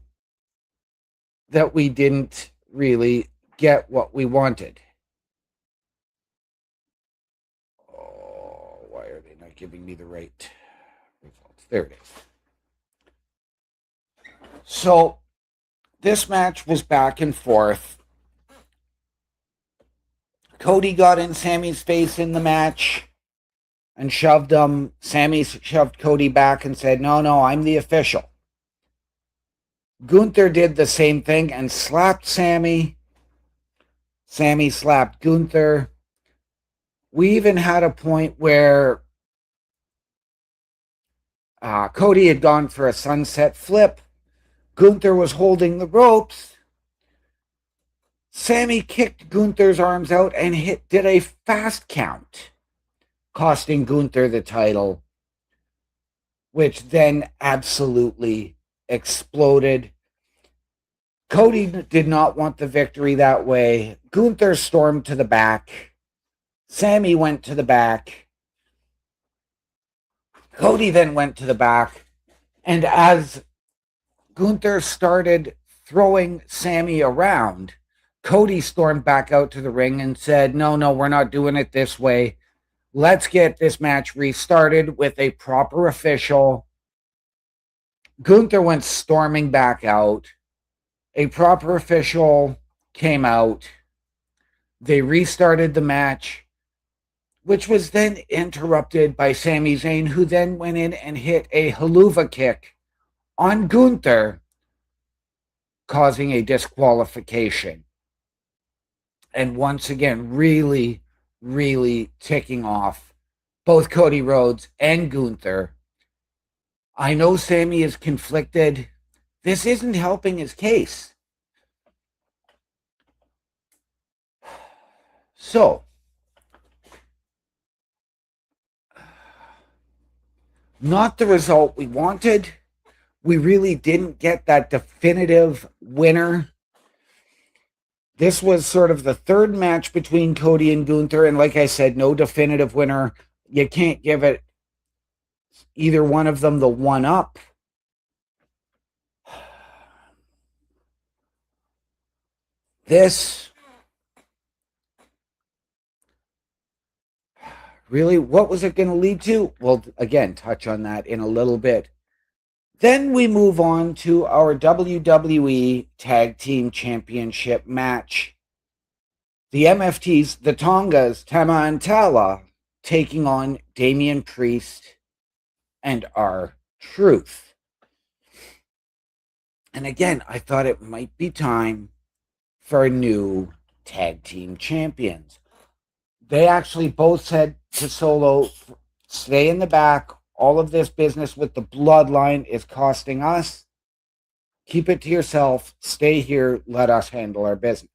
that we didn't really get what we wanted. Oh, why are they not giving me the right results? There it is. So this match was back and forth. Cody got in Sami's face in the match and shoved him. Sami shoved Cody back and said, no, I'm the official. Gunther did the same thing and slapped Sami. Sami slapped Gunther. We even had a point where Cody had gone for a sunset flip. Gunther was holding the ropes. Sami kicked Gunther's arms out and did a fast count, costing Gunther the title, which then absolutely exploded. Cody did not want the victory that way. Gunther stormed to the back. Sami went to the back. Cody then went to the back. And as Gunther started throwing Sami around, Cody stormed back out to the ring and said, no, we're not doing it this way. Let's get this match restarted with a proper official. Gunther went storming back out. A proper official came out. They restarted the match, which was then interrupted by Sami Zayn, who then went in and hit a haluva kick on Gunther, causing a disqualification. And once again, really, really ticking off both Cody Rhodes and Gunther. I know Sami is conflicted. This isn't helping his case. So, not the result we wanted. We really didn't get that definitive winner. This was sort of the third match between Cody and Gunther, and like I said, no definitive winner. You can't give it either one of them the one up. This really, what was it going to lead to? We'll again touch on that in a little bit. Then we move on to our WWE Tag Team Championship match The MFTs, the Tongas, Tama and Tala, taking on Damian Priest and R-Truth. And again, I thought it might be time for a new tag team champions. They actually both said to Solo, stay in the back. All of this business with the bloodline is costing us. Keep it to yourself. Stay here. Let us handle our business.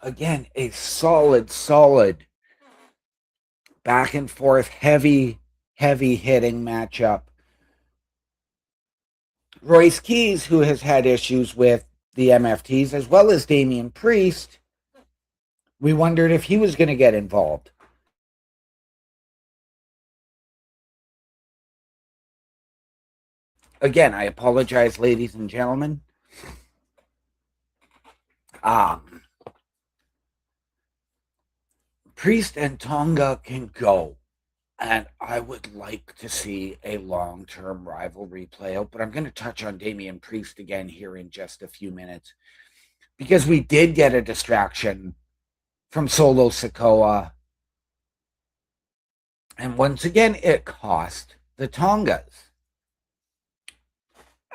Again, a solid back and forth, heavy hitting matchup. Royce Keys, who has had issues with the MFTs, as well as Damian Priest, we wondered if he was going to get involved. Again, I apologize, ladies and gentlemen. Priest and Tonga can go, and I would like to see a long-term rivalry play out, but I'm going to touch on Damian Priest again here in just a few minutes, because we did get a distraction from Solo Sikoa, and once again, it cost the Tongas,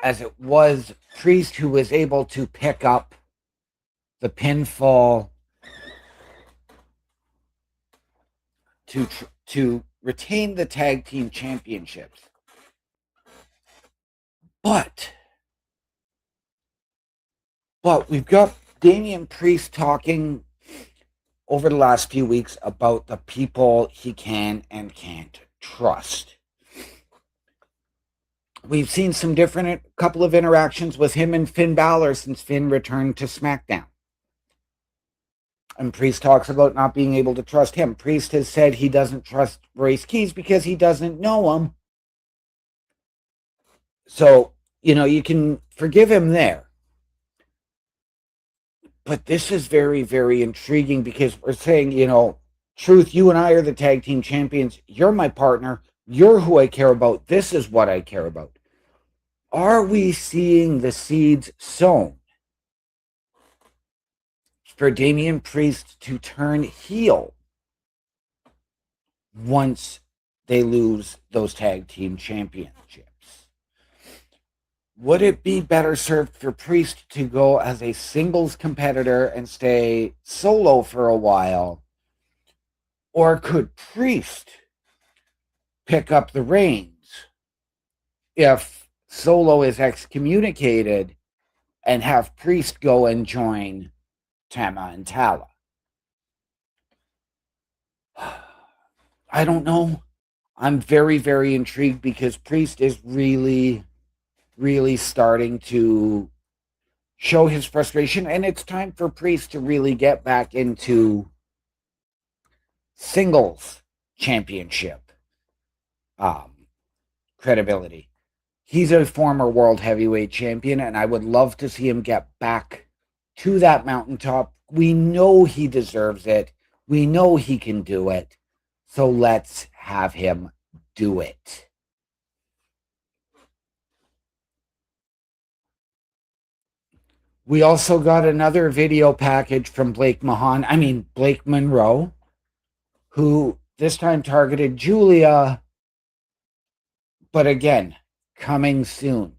as it was Priest who was able to pick up the pinfall to retain the tag team championships. But we've got Damian Priest talking over the last few weeks about the people he can and can't trust. We've seen some different couple of interactions with him and Finn Balor since Finn returned to SmackDown. And Priest talks about not being able to trust him. Priest has said he doesn't trust Royce Keys because he doesn't know him. So, you can forgive him there. But this is very, very intriguing because we're saying, Truth, you and I are the tag team champions. You're my partner. You're who I care about. This is what I care about. Are we seeing the seeds sown for Damian Priest to turn heel once they lose those tag team championships? Would it be better served for Priest to go as a singles competitor and stay solo for a while? Or could Priest pick up the reins if Solo is excommunicated and have Priest go and join Tama and Tala? I don't know. I'm very, very intrigued because Priest is really starting to show his frustration, and it's time for Priest to really get back into singles championship credibility. He's a former world heavyweight champion, and I would love to see him get back to that mountaintop. We know he deserves it. We know he can do it. So let's have him do it. We also got another video package from Blake Monroe, who this time targeted Julia, but again, coming soon.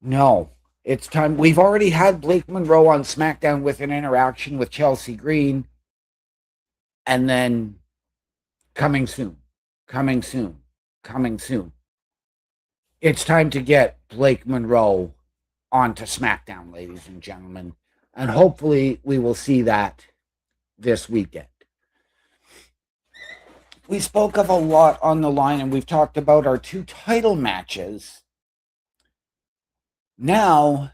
No, it's time. We've already had Blake Monroe on SmackDown with an interaction with Chelsea Green, and then coming soon. It's time to get Blake Monroe onto SmackDown, ladies and gentlemen, and hopefully we will see that this weekend. We spoke of a lot on the line, and we've talked about our 2 title matches. Now,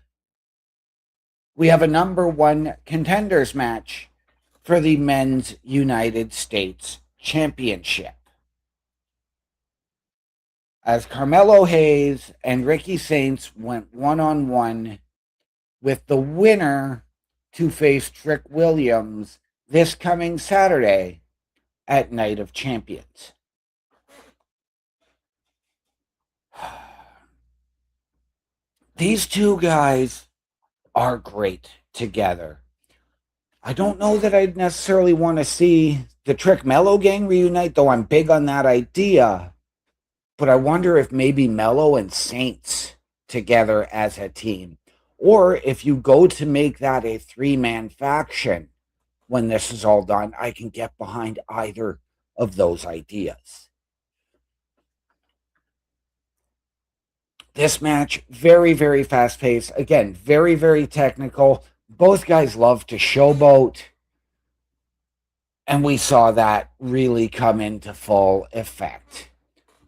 we have a number 1 contenders match for the Men's United States Championship, as Carmelo Hayes and Ricky Saints went one-on-one with the winner to face Trick Williams this coming Saturday at Night of Champions. These two guys are great together. I don't know that I'd necessarily want to see the Trick Mello gang reunite, though I'm big on that idea. But I wonder if maybe Mello and Saints together as a team. Or if you go to make that a three-man faction when this is all done, I can get behind either of those ideas. This match, very, very fast-paced. Again, very, very technical. Both guys love to showboat. And we saw that really come into full effect.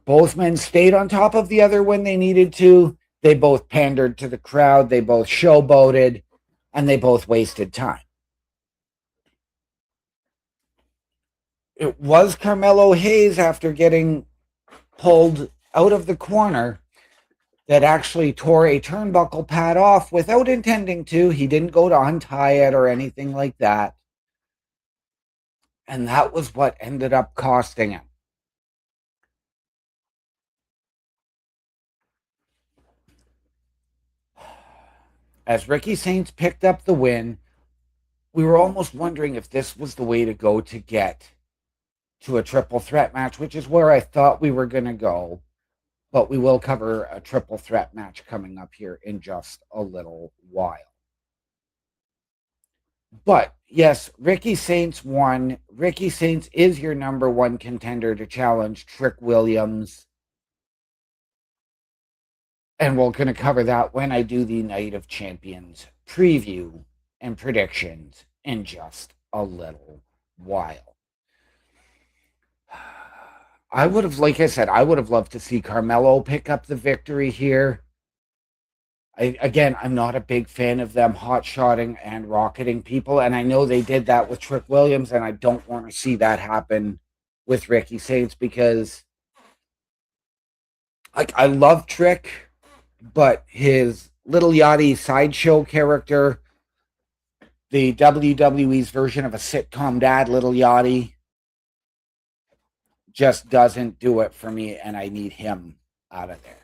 Both men stayed on top of the other when they needed to. They both pandered to the crowd. They both showboated. And they both wasted time. It was Carmelo Hayes, after getting pulled out of the corner, that actually tore a turnbuckle pad off without intending to. He didn't go to untie it or anything like that. And that was what ended up costing him. As Ricky Saints picked up the win, we were almost wondering if this was the way to go to get to a triple threat match, which is where I thought we were going to go. But we will cover a triple threat match coming up here in just a little while. But yes, Ricky Saints won. Ricky Saints is your number one contender to challenge Trick Williams. And we're going to cover that when I do the Night of Champions preview and predictions in just a little while. I would have, like I said, I would have loved to see Carmelo pick up the victory here. I'm not a big fan of them hot-shotting and rocketing people, and I know they did that with Trick Williams, and I don't want to see that happen with Ricky Saints, because I love Trick, but his Little Yachty sideshow character, the WWE's version of a sitcom dad, Little Yachty, just doesn't do it for me, and I need him out of there.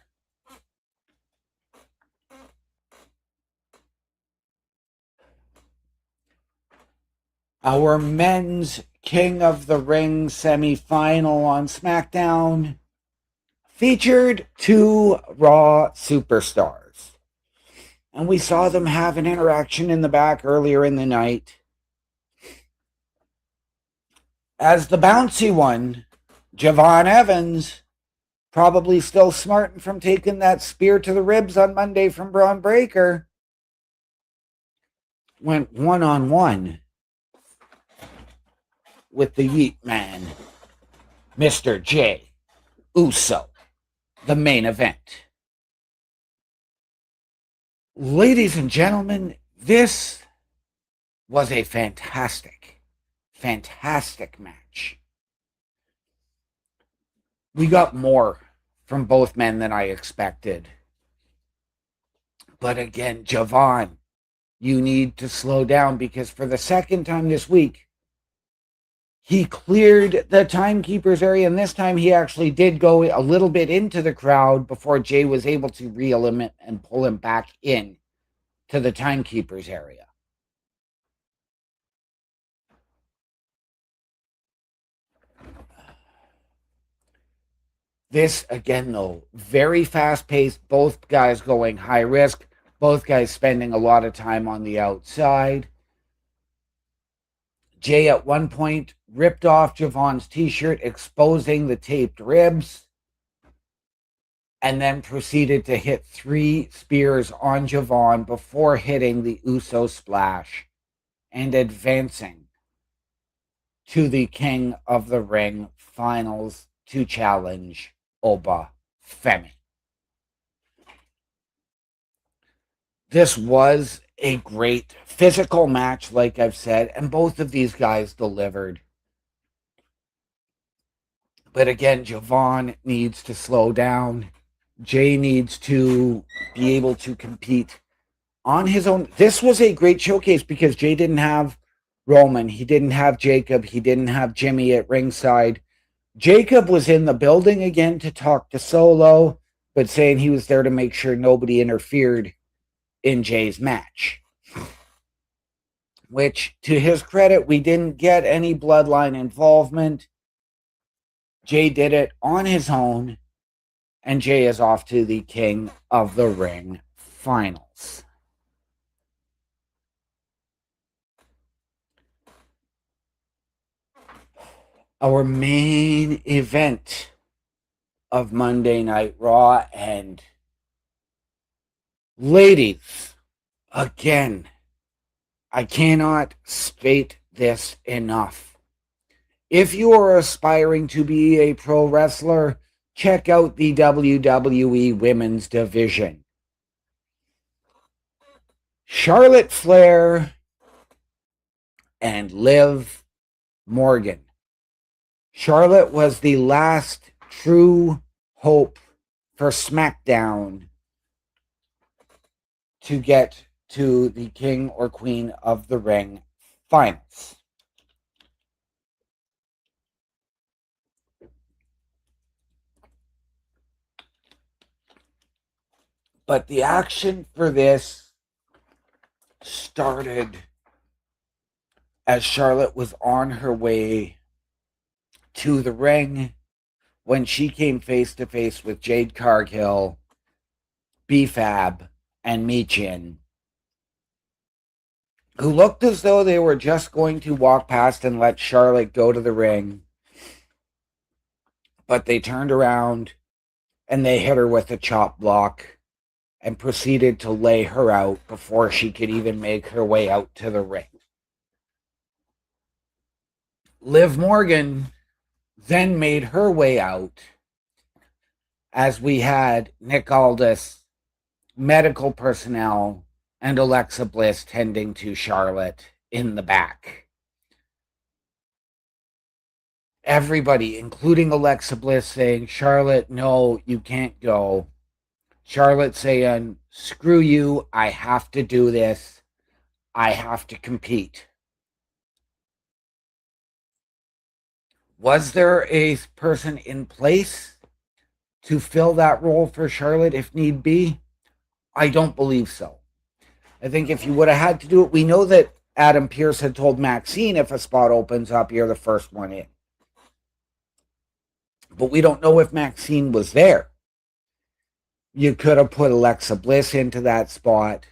Our men's King of the Ring semifinal on SmackDown featured two Raw superstars. And we saw them have an interaction in the back earlier in the night. As the bouncy one, VonEvans, probably still smarting from taking that spear to the ribs on Monday from Braun Breaker, went one-on-one with the Yeet Man, Mr. Jey Uso, the main event. Ladies and gentlemen, this was a fantastic, fantastic match. We got more from both men than I expected. But again, Javon, you need to slow down, because for the second time this week, he cleared the timekeeper's area, and this time he actually did go a little bit into the crowd before Jey was able to reel him in and pull him back in to the timekeeper's area. This, again, though, very fast-paced, both guys going high risk, both guys spending a lot of time on the outside. Jey at one point ripped off Javon's t-shirt, exposing the taped ribs, and then proceeded to hit 3 spears on Javon before hitting the Uso splash and advancing to the King of the Ring finals to challenge Oba Femi. This was a great physical match, like I've said, and both of these guys delivered. But again, Javon needs to slow down. Jey needs to be able to compete on his own. This was a great showcase because Jey didn't have Roman. He didn't have Jacob. He didn't have Jimmy at ringside. Jacob was in the building again to talk to Solo. but saying he was there to make sure nobody interfered in Jay's match. Which, to his credit, we didn't get any bloodline involvement. Jay did it on his own, and Jay is off to the King of the Ring finals. Our main event of Monday Night Raw, and ladies, again, I cannot state this enough. If you are aspiring to be a pro wrestler, check out the WWE Women's Division. Charlotte Flair and Liv Morgan. Charlotte was the last true hope for SmackDown to get to the King or Queen of the Ring finals. But the action for this started as Charlotte was on her way to the ring when she came face to face with Jade Cargill, B-Fab, and Michin, who looked as though they were just going to walk past and let Charlotte go to the ring. But they turned around and they hit her with a chop block and proceeded to lay her out before she could even make her way out to the ring. Liv Morgan then made her way out as we had Nick Aldis, medical personnel, and Alexa Bliss tending to Charlotte in the back. Everybody, including Alexa Bliss, saying, Charlotte, no, you can't go. Charlotte saying, screw you, I have to do this. I have to compete. Was there a person in place to fill that role for Charlotte if need be? I don't believe so. I think if you would have had to do it, we know that Adam Pearce had told Maxine, if a spot opens up, you're the first one in. But we don't know if Maxine was there. You could have put Alexa Bliss into that spot.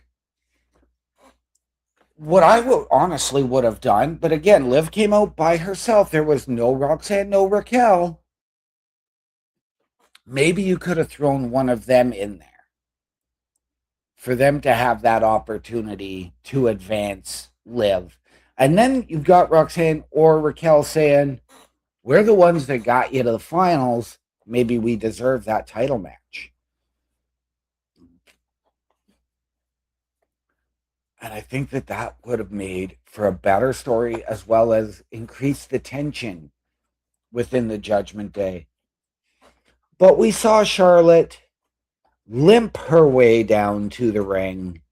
What I honestly would have done, but again, Liv came out by herself. There was no Roxanne, no Raquel. Maybe you could have thrown one of them in there for them to have that opportunity to advance Liv. And then you've got Roxanne or Raquel saying, we're the ones that got you to the finals. Maybe we deserve that title match. And I think that that would have made for a better story, as well as increased the tension within the Judgment Day. But we saw Charlotte limp her way down to the ring.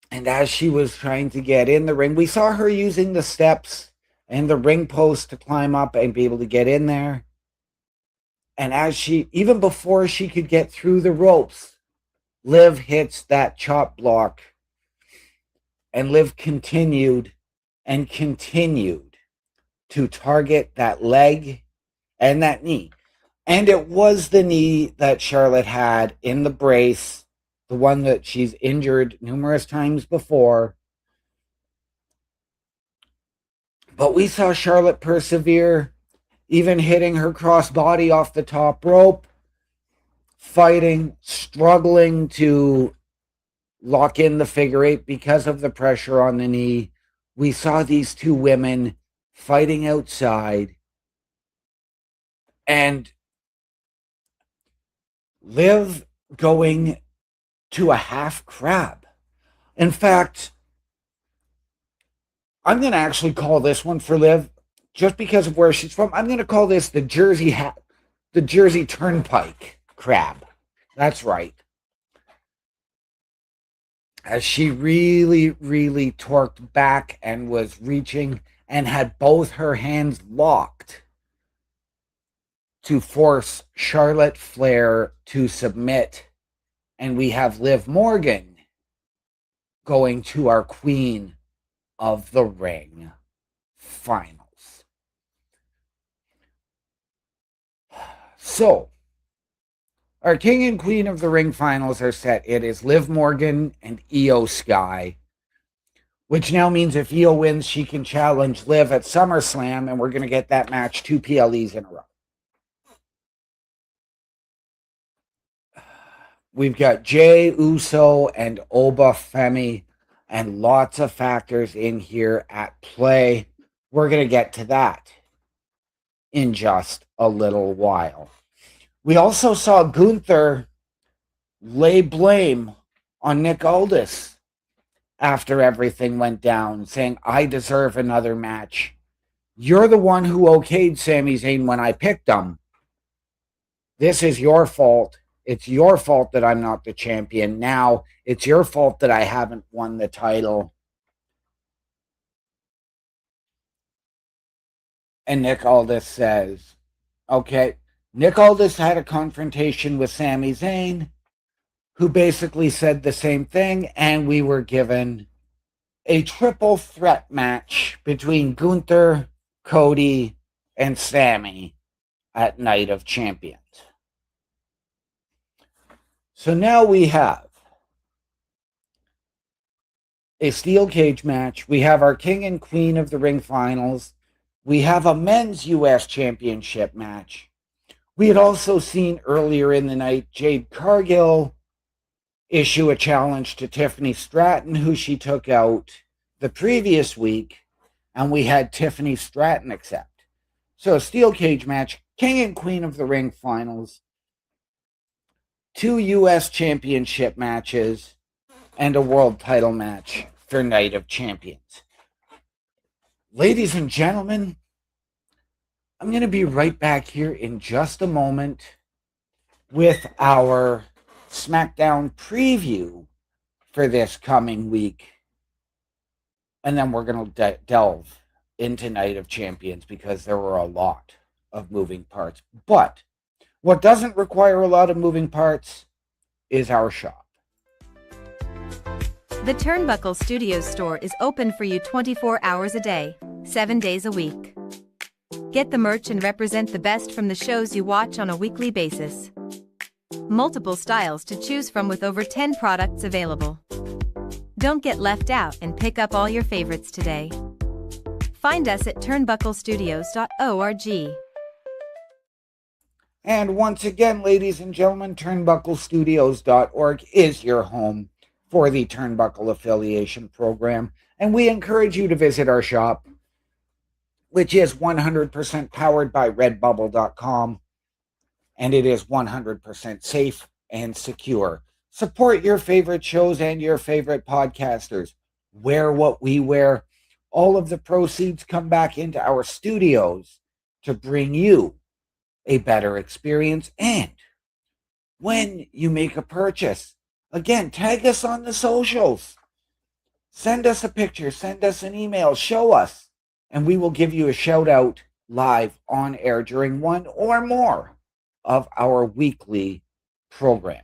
And as she was trying to get in the ring, we saw her using the steps and the ring post to climb up and be able to get in there. And as she, even before she could get through the ropes, Liv hits that chop block, and Liv continued and continued to target that leg and that knee. And it was the knee that Charlotte had in the brace, the one that she's injured numerous times before. But we saw Charlotte persevere, even hitting her crossbody off the top rope, fighting, struggling to lock in the figure eight because of the pressure on the knee. We saw these two women fighting outside, and Liv going to a half crab. In fact, I'm going to actually call this one for Liv, just because of where she's from. I'm going to call this the Jersey Turnpike crab. That's right. As she really, really torqued back and was reaching and had both her hands locked to force Charlotte Flair to submit. And we have Liv Morgan going to our Queen of the Ring finals. So, our King and Queen of the Ring finals are set. It is Liv Morgan and Io Sky, which now means if Io wins, she can challenge Liv at SummerSlam, and we're going to get that match 2 PLEs in a row. We've got Jey Uso and Oba Femi, and lots of factors in here at play. We're going to get to that in just a little while. We also saw Gunther lay blame on Nick Aldis after everything went down, saying, I deserve another match. You're the one who okayed Sami Zayn when I picked him. This is your fault. It's your fault that I'm not the champion. Now, it's your fault that I haven't won the title. And Nick Aldis says, okay, Nick Aldis had a confrontation with Sami Zayn, who basically said the same thing, and we were given a triple threat match between Gunther, Cody, and Sami at Night of Champions. So now we have a steel cage match. We have our King and Queen of the Ring finals. We have a men's U.S. Championship match. We had also seen earlier in the night Jade Cargill issue a challenge to Tiffany Stratton, who she took out the previous week, and we had Tiffany Stratton accept. So a steel cage match, King and Queen of the Ring finals, 2 U.S. Championship matches, and a world title match for Night of Champions. Ladies and gentlemen, I'm going to be right back here in just a moment with our SmackDown preview for this coming week. And then we're going to delve into Night of Champions because there were a lot of moving parts. But what doesn't require a lot of moving parts is our shop. The Turnbuckle Studios store is open for you 24 hours a day, 7 days a week. Get the merch and represent the best from the shows you watch on a weekly basis. Multiple styles to choose from with over 10 products available. Don't get left out and pick up all your favorites today. Find us at turnbucklestudios.org. And once again, ladies and gentlemen, turnbucklestudios.org is your home for the Turnbuckle Affiliation Program. And we encourage you to visit our shop, which is 100% powered by redbubble.com. And it is 100% safe and secure. Support your favorite shows and your favorite podcasters. Wear what we wear. All of the proceeds come back into our studios to bring you a better experience. And when you make a purchase, again, tag us on the socials. Send us a picture, send us an email, show us, and we will give you a shout out live on air during one or more of our weekly programming.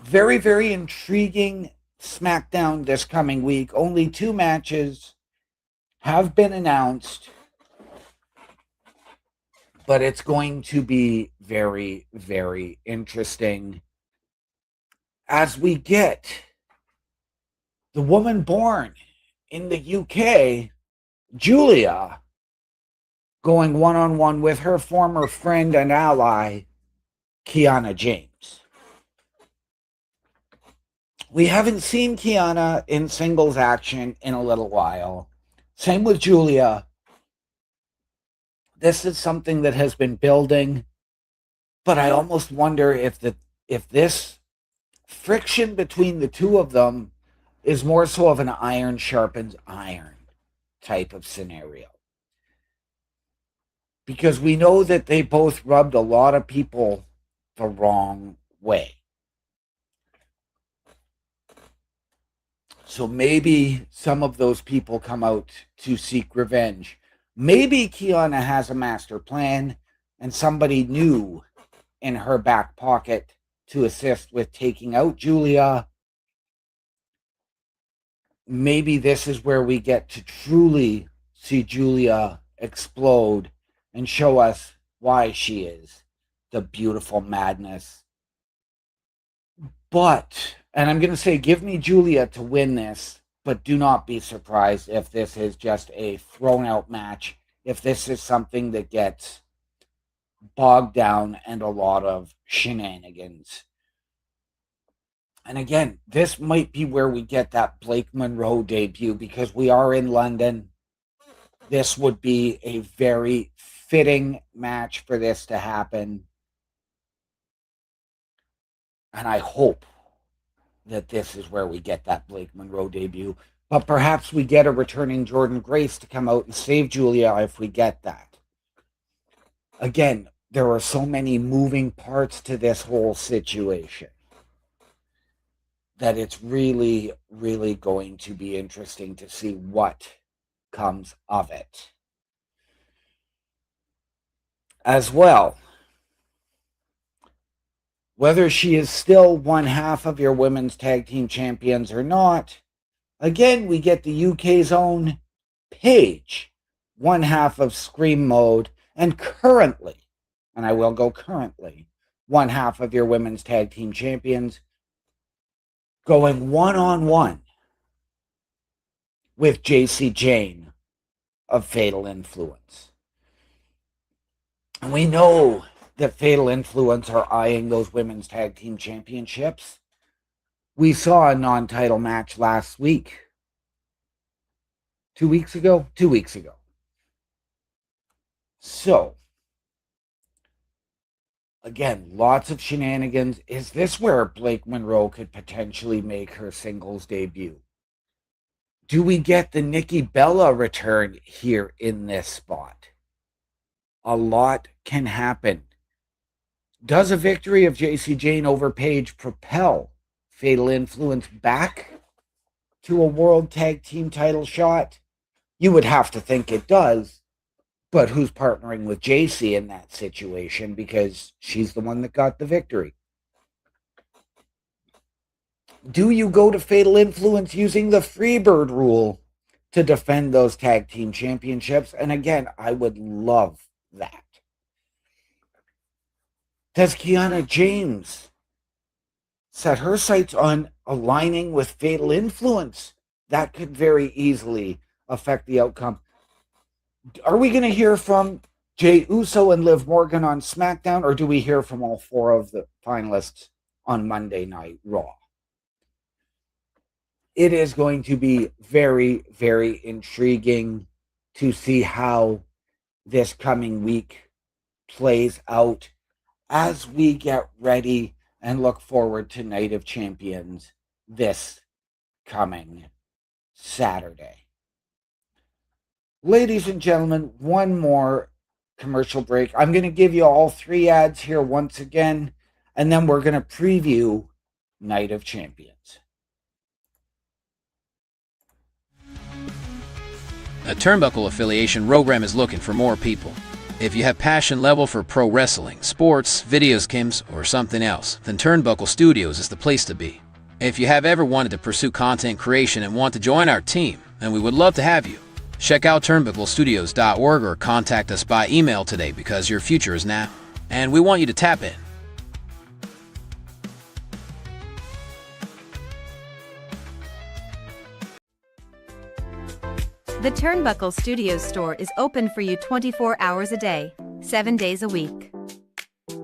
Very, very intriguing SmackDown this coming week. Only 2 matches have been announced, but it's going to be very, very interesting as we get the woman born in the UK, Julia, going one-on-one with her former friend and ally, Kiana James. We haven't seen Kiana in singles action in a little while. Same with Julia. This is something that has been building, but I almost wonder if this friction between the two of them is more so of an iron sharpens iron type of scenario. Because we know that they both rubbed a lot of people the wrong way. So maybe some of those people come out to seek revenge. Maybe Kiana has a master plan and somebody new in her back pocket to assist with taking out Julia. Maybe this is where we get to truly see Julia explode and show us why she is the beautiful madness. But, and I'm going to say, give me Julia to win this, but do not be surprised if this is just a thrown out match, if this is something that gets bogged down and a lot of shenanigans. And again, this might be where we get that Blake Monroe debut, because we are in London. This would be a very fitting match for this to happen. And I hope that this is where we get that Blake Monroe debut. But perhaps we get a returning Jordan Grace to come out and save Julia if we get that. Again, there are so many moving parts to this whole situation that it's really, really going to be interesting to see what comes of it. As well, whether she is still one half of your women's tag team champions or not, again, we get the UK's own Paige, one half of Scream Mode, and currently, and I will go currently, one half of your women's tag team champions, going one-on-one with JC Jane of Fatal Influence. And we know that Fatal Influence are eyeing those women's tag team championships. We saw a non-title match last week. 2 weeks ago? 2 weeks ago. So, again, lots of shenanigans. Is this where Blake Monroe could potentially make her singles debut? Do we get the Nikki Bella return here in this spot? A lot can happen. Does a victory of JC Jane over Paige propel Fatal Influence back to a World Tag Team title shot? You would have to think it does. But who's partnering with JC in that situation, because she's the one that got the victory? Do you go to Fatal Influence using the Freebird rule to defend those tag team championships? And again, I would love that. Does Kiana James set her sights on aligning with Fatal Influence? That could very easily affect the outcome. Are we going to hear from Jey Uso and Liv Morgan on SmackDown, or do we hear from all four of the finalists on Monday Night Raw? It is going to be very, very intriguing to see how this coming week plays out as we get ready and look forward to Night of Champions this coming Saturday. Ladies and gentlemen, one more commercial break. I'm going to give you all 3 ads here once again, and then we're going to preview Night of Champions. A Turnbuckle affiliation program is looking for more people. If you have passion level for pro wrestling, sports, videos games, or something else, then Turnbuckle Studios is the place to be. If you have ever wanted to pursue content creation and want to join our team, then we would love to have you. Check out turnbucklestudios.org or contact us by email today, because your future is now, and we want you to tap in. The Turnbuckle Studios store is open for you 24 hours a day, 7 days a week.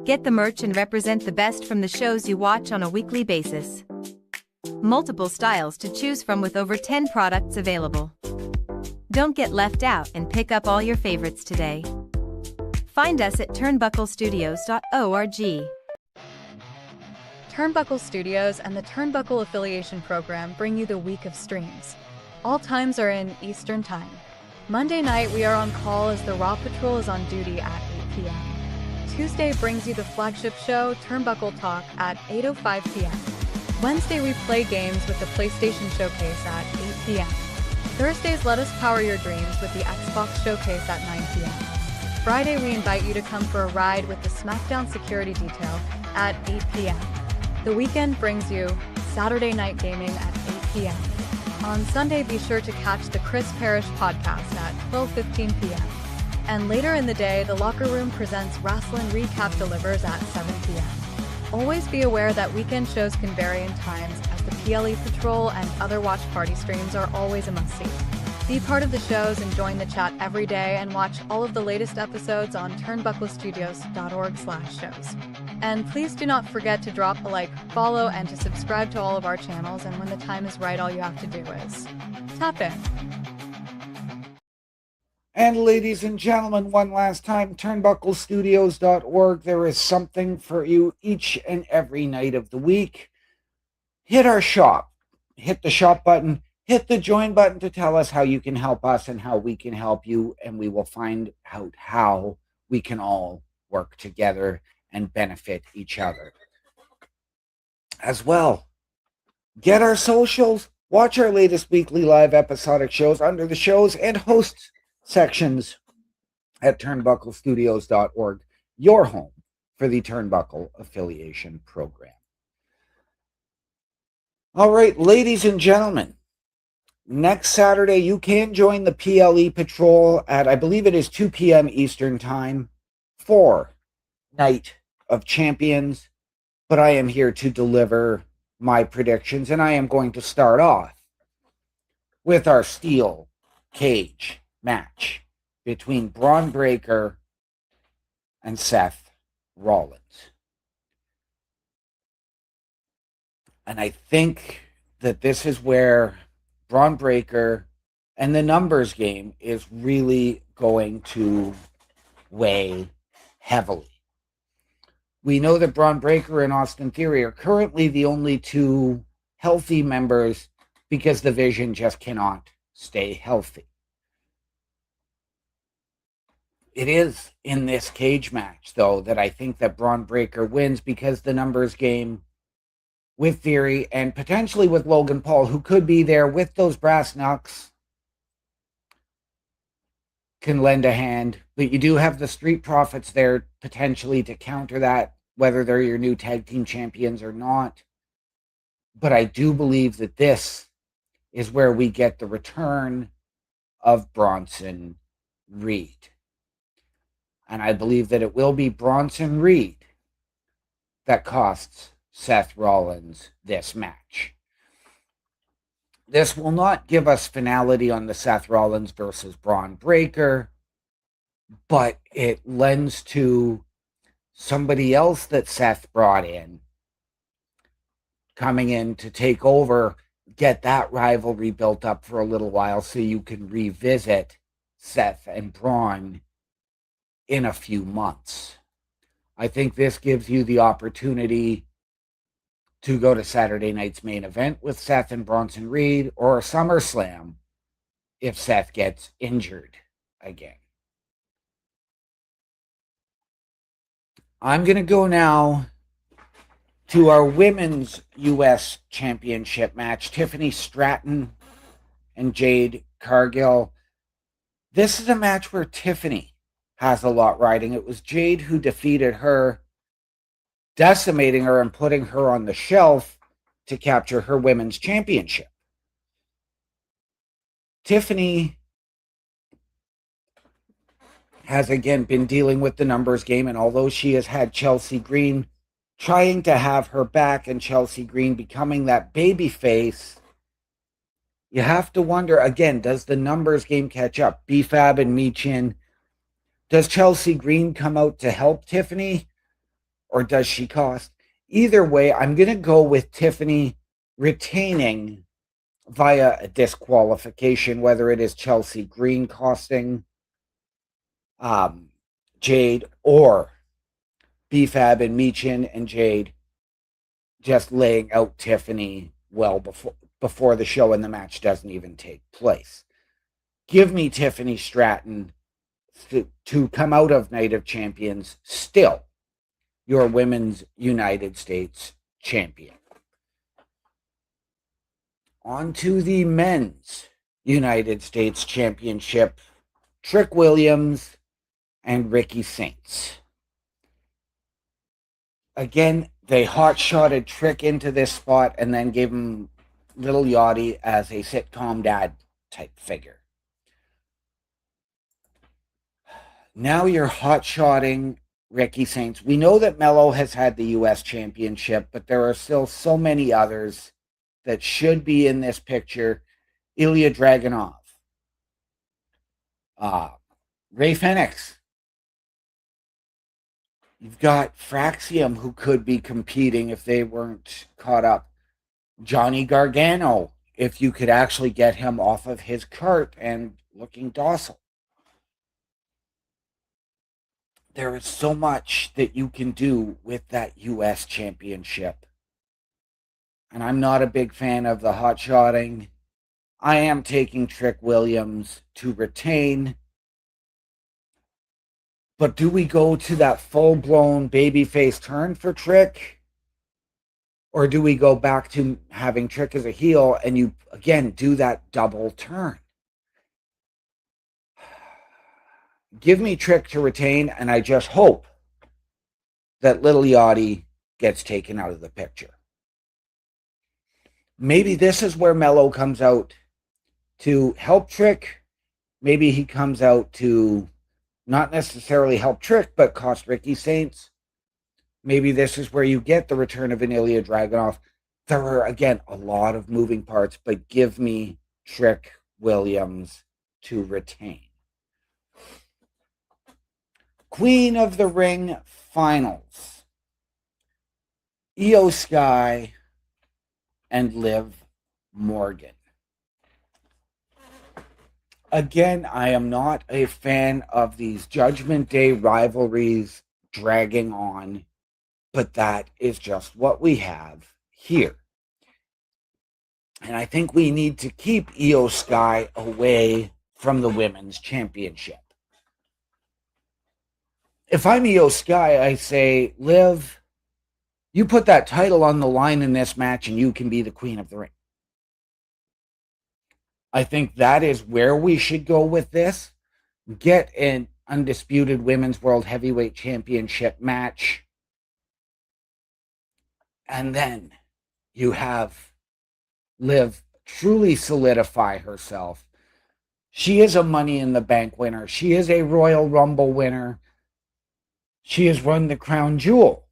Get the merch and represent the best from the shows you watch on a weekly basis. Multiple styles to choose from with over 10 products available. Don't get left out and pick up all your favorites today. Find us at turnbucklestudios.org. Turnbuckle Studios and the Turnbuckle Affiliation Program bring you the week of streams. All times are in Eastern Time. Monday night we are on call as the Raw Patrol is on duty at 8 p.m. Tuesday brings you the flagship show, Turnbuckle Talk, at 8:05 p.m. Wednesday, we play games with the PlayStation Showcase at 8 p.m. Thursdays, let us power your dreams with the Xbox Showcase at 9 p.m. Friday, we invite you to come for a ride with the SmackDown Security Detail at 8 p.m. The weekend brings you Saturday Night Gaming at 8 p.m. On Sunday, be sure to catch the Chris Parrish podcast at 12:15 p.m. And later in the day, the Locker Room presents Rasslin Recap Delivers at 7 p.m. Always be aware that weekend shows can vary in times, as the PLE Patrol and other watch party streams are always a must-see. Be part of the shows and join the chat every day, and watch all of the latest episodes on turnbucklestudios.org/shows. And please do not forget to drop a like, follow, and to subscribe to all of our channels, and when the time is right, all you have to do is tap in. And ladies and gentlemen, one last time, turnbucklestudios.org. There is something for you each and every night of the week. Hit our shop. Hit the shop button. Hit the join button to tell us how you can help us and how we can help you. And we will find out how we can all work together and benefit each other. As well, get our socials. Watch our latest weekly live episodic shows under the shows and hosts sections at turnbucklestudios.org, your home for the Turnbuckle Affiliation Program. All right, ladies and gentlemen, next Saturday you can join the PLE Patrol at, I believe it is 2 p.m. Eastern Time for Night of Champions, but I am here to deliver my predictions, and I am going to start off with our steel cage match between Braun Breaker and Seth Rollins. And I think that this is where Braun Breaker and the numbers game is really going to weigh heavily. We know that Braun Breaker and Austin Theory are currently the only two healthy members because the Vision just cannot stay healthy. It is in this cage match, though, that I think that Braun Breaker wins, because the numbers game with Theory and potentially with Logan Paul, who could be there with those brass knucks, can lend a hand. But you do have the Street Profits there potentially to counter that, whether they're your new tag team champions or not. But I do believe that this is where we get the return of Bronson Reed. And I believe that it will be Bronson Reed that costs Seth Rollins this match. This will not give us finality on the Seth Rollins versus Braun Breaker, but it lends to somebody else that Seth brought in, coming in to take over, get that rivalry built up for a little while so you can revisit Seth and Braun in a few months. I think this gives you the opportunity to go to Saturday night's main event with Seth and Bronson Reed, or SummerSlam if Seth gets injured again. I'm going to go now to our women's U.S. Championship match, Tiffany Stratton and Jade Cargill. This is a match where Tiffany has a lot riding. It was Jade who defeated her, decimating her and putting her on the shelf to capture her women's championship. Tiffany has again been dealing with the numbers game, and although she has had Chelsea Green trying to have her back and Chelsea Green becoming that baby face, you have to wonder again, does the numbers game catch up? B-Fab and Michin. Does Chelsea Green come out to help Tiffany, or does she cost? Either way, I'm going to go with Tiffany retaining via a disqualification, whether it is Chelsea Green costing Jade, or B-Fab and Michin and Jade just laying out Tiffany well before the show and the match doesn't even take place. Give me Tiffany Stratton to come out of Night of Champions still your Women's United States champion. On to the men's United States Championship. Trick Williams and Ricky Saints. Again, they hot-shotted Trick into this spot and then gave him Little Yachty as a sitcom dad type figure. Now you're hot-shotting Ricky Saints. We know that Melo has had the U.S. Championship, but there are still so many others that should be in this picture. Ilya Dragunov. Ray Phoenix. You've got Fraxium, who could be competing if they weren't caught up. Johnny Gargano, if you could actually get him off of his cart and looking docile. There is so much that you can do with that U.S. Championship. And I'm not a big fan of the hot-shotting. I am taking Trick Williams to retain. But do we go to that full-blown babyface turn for Trick? Or do we go back to having Trick as a heel and you, again, do that double turn? Give me Trick to retain, and I just hope that Little Yachty gets taken out of the picture. Maybe this is where Melo comes out to help Trick. Maybe he comes out to not necessarily help Trick, but cost Ricky Saints. Maybe this is where you get the return of an Ilya Dragunov. There are, again, a lot of moving parts, but give me Trick Williams to retain. Queen of the Ring finals. Io Sky and Liv Morgan. Again, I am not a fan of these Judgment Day rivalries dragging on, but that is just what we have here. And I think we need to keep Io Sky away from the Women's Championship. If I'm Io Sky, I say, Liv, you put that title on the line in this match and you can be the Queen of the Ring. I think that is where we should go with this. Get an undisputed Women's World Heavyweight Championship match. And then you have Liv truly solidify herself. She is a Money in the Bank winner. She is a Royal Rumble winner. She has won the Crown Jewel.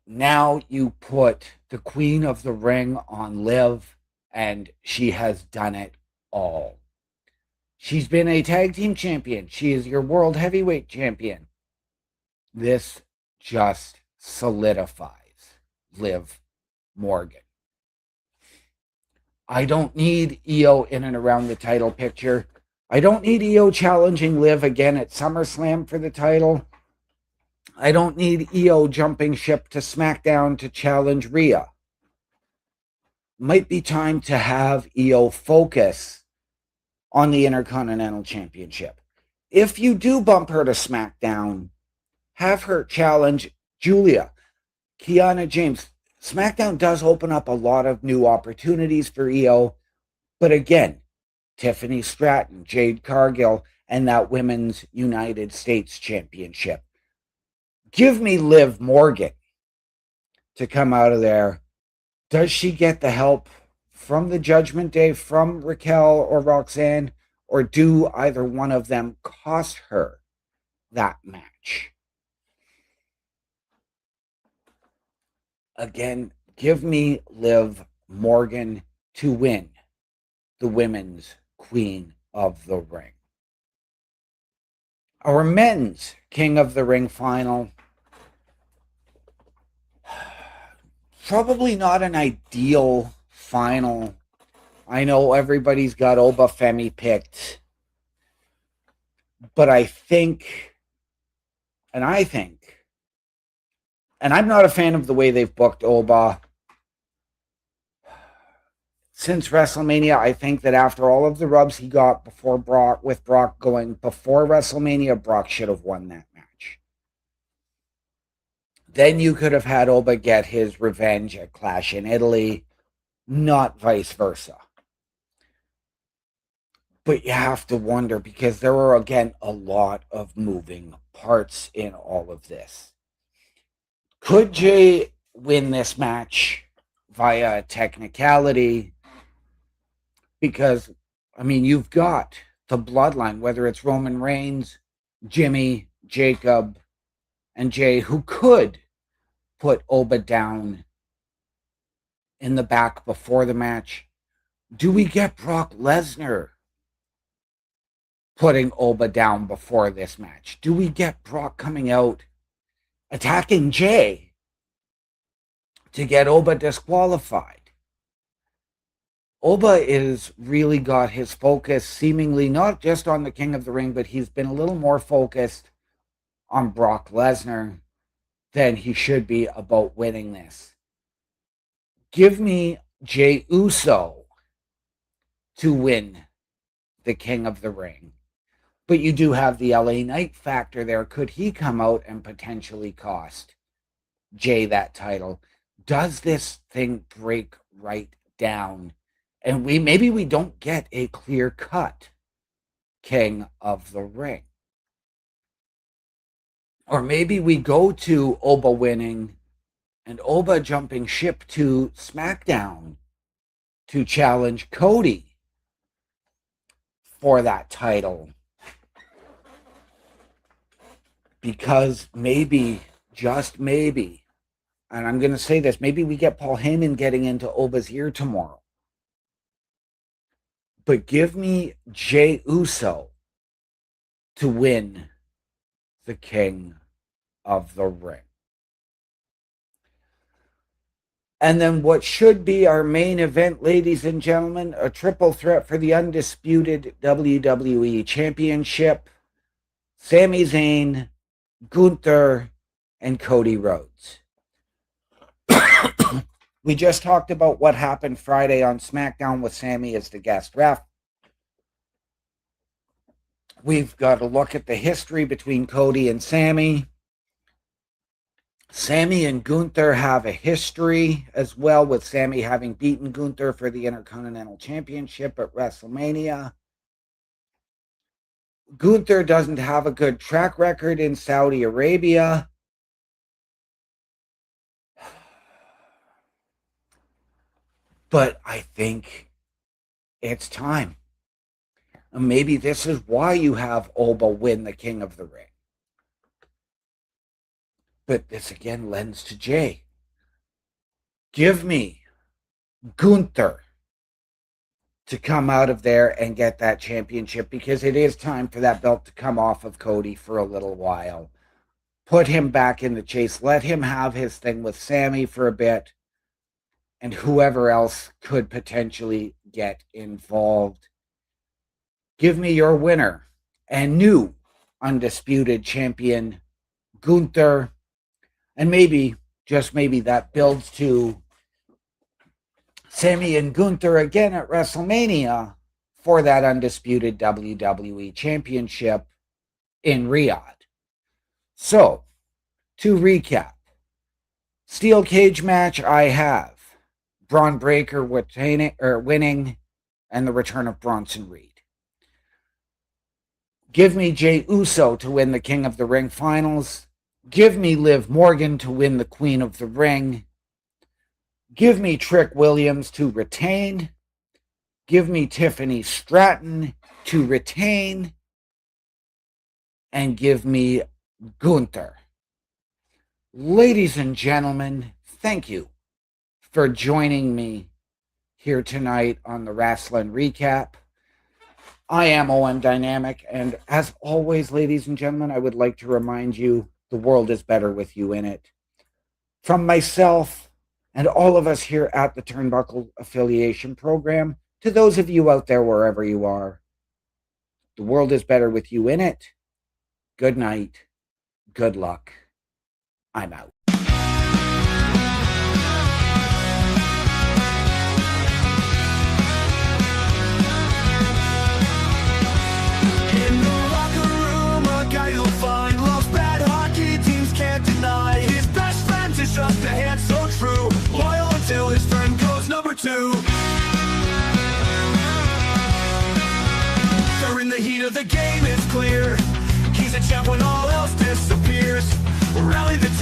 Now you put the Queen of the Ring on Liv, and she has done it all. She's been a tag team champion. She is your world heavyweight champion. This just solidifies Liv Morgan. I don't need Io in and around the title picture. I don't need Io challenging Liv again at SummerSlam for the title. I don't need Io jumping ship to SmackDown to challenge Rhea. Might be time to have Io focus on the Intercontinental Championship. If you do bump her to SmackDown, have her challenge Julia, Kiana James. SmackDown does open up a lot of new opportunities for Io, but again, Tiffany Stratton, Jade Cargill, and that Women's United States Championship. Give me Liv Morgan to come out of there. Does she get the help from the Judgment Day, from Raquel or Roxanne, or do either one of them cost her that match? Again, give me Liv Morgan to win the Women's Queen of the Ring. Our men's King of the Ring final. Probably not an ideal final. I know everybody's got Obafemi picked. But I think, and I'm not a fan of the way they've booked Oba. Since WrestleMania, I think that after all of the rubs he got before with Brock going before WrestleMania, Brock should have won that match. Then you could have had Oba get his revenge at Clash in Italy. not vice versa. But you have to wonder, because there are, again, a lot of moving parts in all of this. Could Jay win this match via technicality? Because, I mean, you've got the bloodline, whether it's Roman Reigns, Jimmy, Jacob, and Jay, who could put Oba down in the back before the match. Do we get Brock Lesnar putting Oba down before this match? Do we get Brock coming out attacking Jay to get Oba disqualified? Oba is really got his focus seemingly not just on the King of the Ring, but he's been a little more focused on Brock Lesnar than he should be about winning this. Give me Jey Uso to win the King of the Ring. But you do have the LA Knight factor there. Could he come out and potentially cost Jay that title? Does this thing break right down? And maybe we don't get a clear-cut King of the Ring. Or maybe we go to Oba winning and Oba jumping ship to SmackDown to challenge Cody for that title. Because maybe, just maybe, and I'm going to say this, maybe we get Paul Heyman getting into Oba's ear tomorrow. But give me Jey Uso to win the King of the Ring. And then what should be our main event, ladies and gentlemen, a triple threat for the undisputed WWE Championship. Sami Zayn, Gunther, and Cody Rhodes. We just talked about what happened Friday on SmackDown with Sami as the guest ref. We've got to look at the history between Cody and Sami. Sami and Gunther have a history as well, with Sami having beaten Gunther for the Intercontinental Championship at WrestleMania. Gunther doesn't have a good track record in Saudi Arabia. But I think it's time. And maybe this is why you have Oba win the King of the Ring. But this again lends to Jay. Give me Gunther to come out of there and get that championship, because it is time for that belt to come off of Cody for a little while. Put him back in the chase. Let him have his thing with Sami for a bit, and whoever else could potentially get involved. Give me your winner and new undisputed champion, Gunther. And maybe, just maybe, that builds to Sami and Gunther again at WrestleMania for that undisputed WWE Championship in Riyadh. So, to recap, steel cage match, I have Braun Breaker winning and the return of Bronson Reed. Give me Jey Uso to win the King of the Ring finals. Give me Liv Morgan to win the Queen of the Ring. Give me Trick Williams to retain. Give me Tiffany Stratton to retain. And give me Gunther. Ladies and gentlemen, thank you for joining me here tonight on the Rasslin Recap. I am OM Dynamic, and as always, ladies and gentlemen, I would like to remind you the world is better with you in it. From myself and all of us here at the Turnbuckle Affiliation Program, to those of you out there wherever you are, the world is better with you in it. Good night. Good luck. I'm out. In the locker room, a guy you'll find loves bad hockey, teams can't deny. His best friend is just a hand so true, loyal until his friend goes number 2. too. During the heat of the game, it's clear he's a champ when all else disappears. Rally the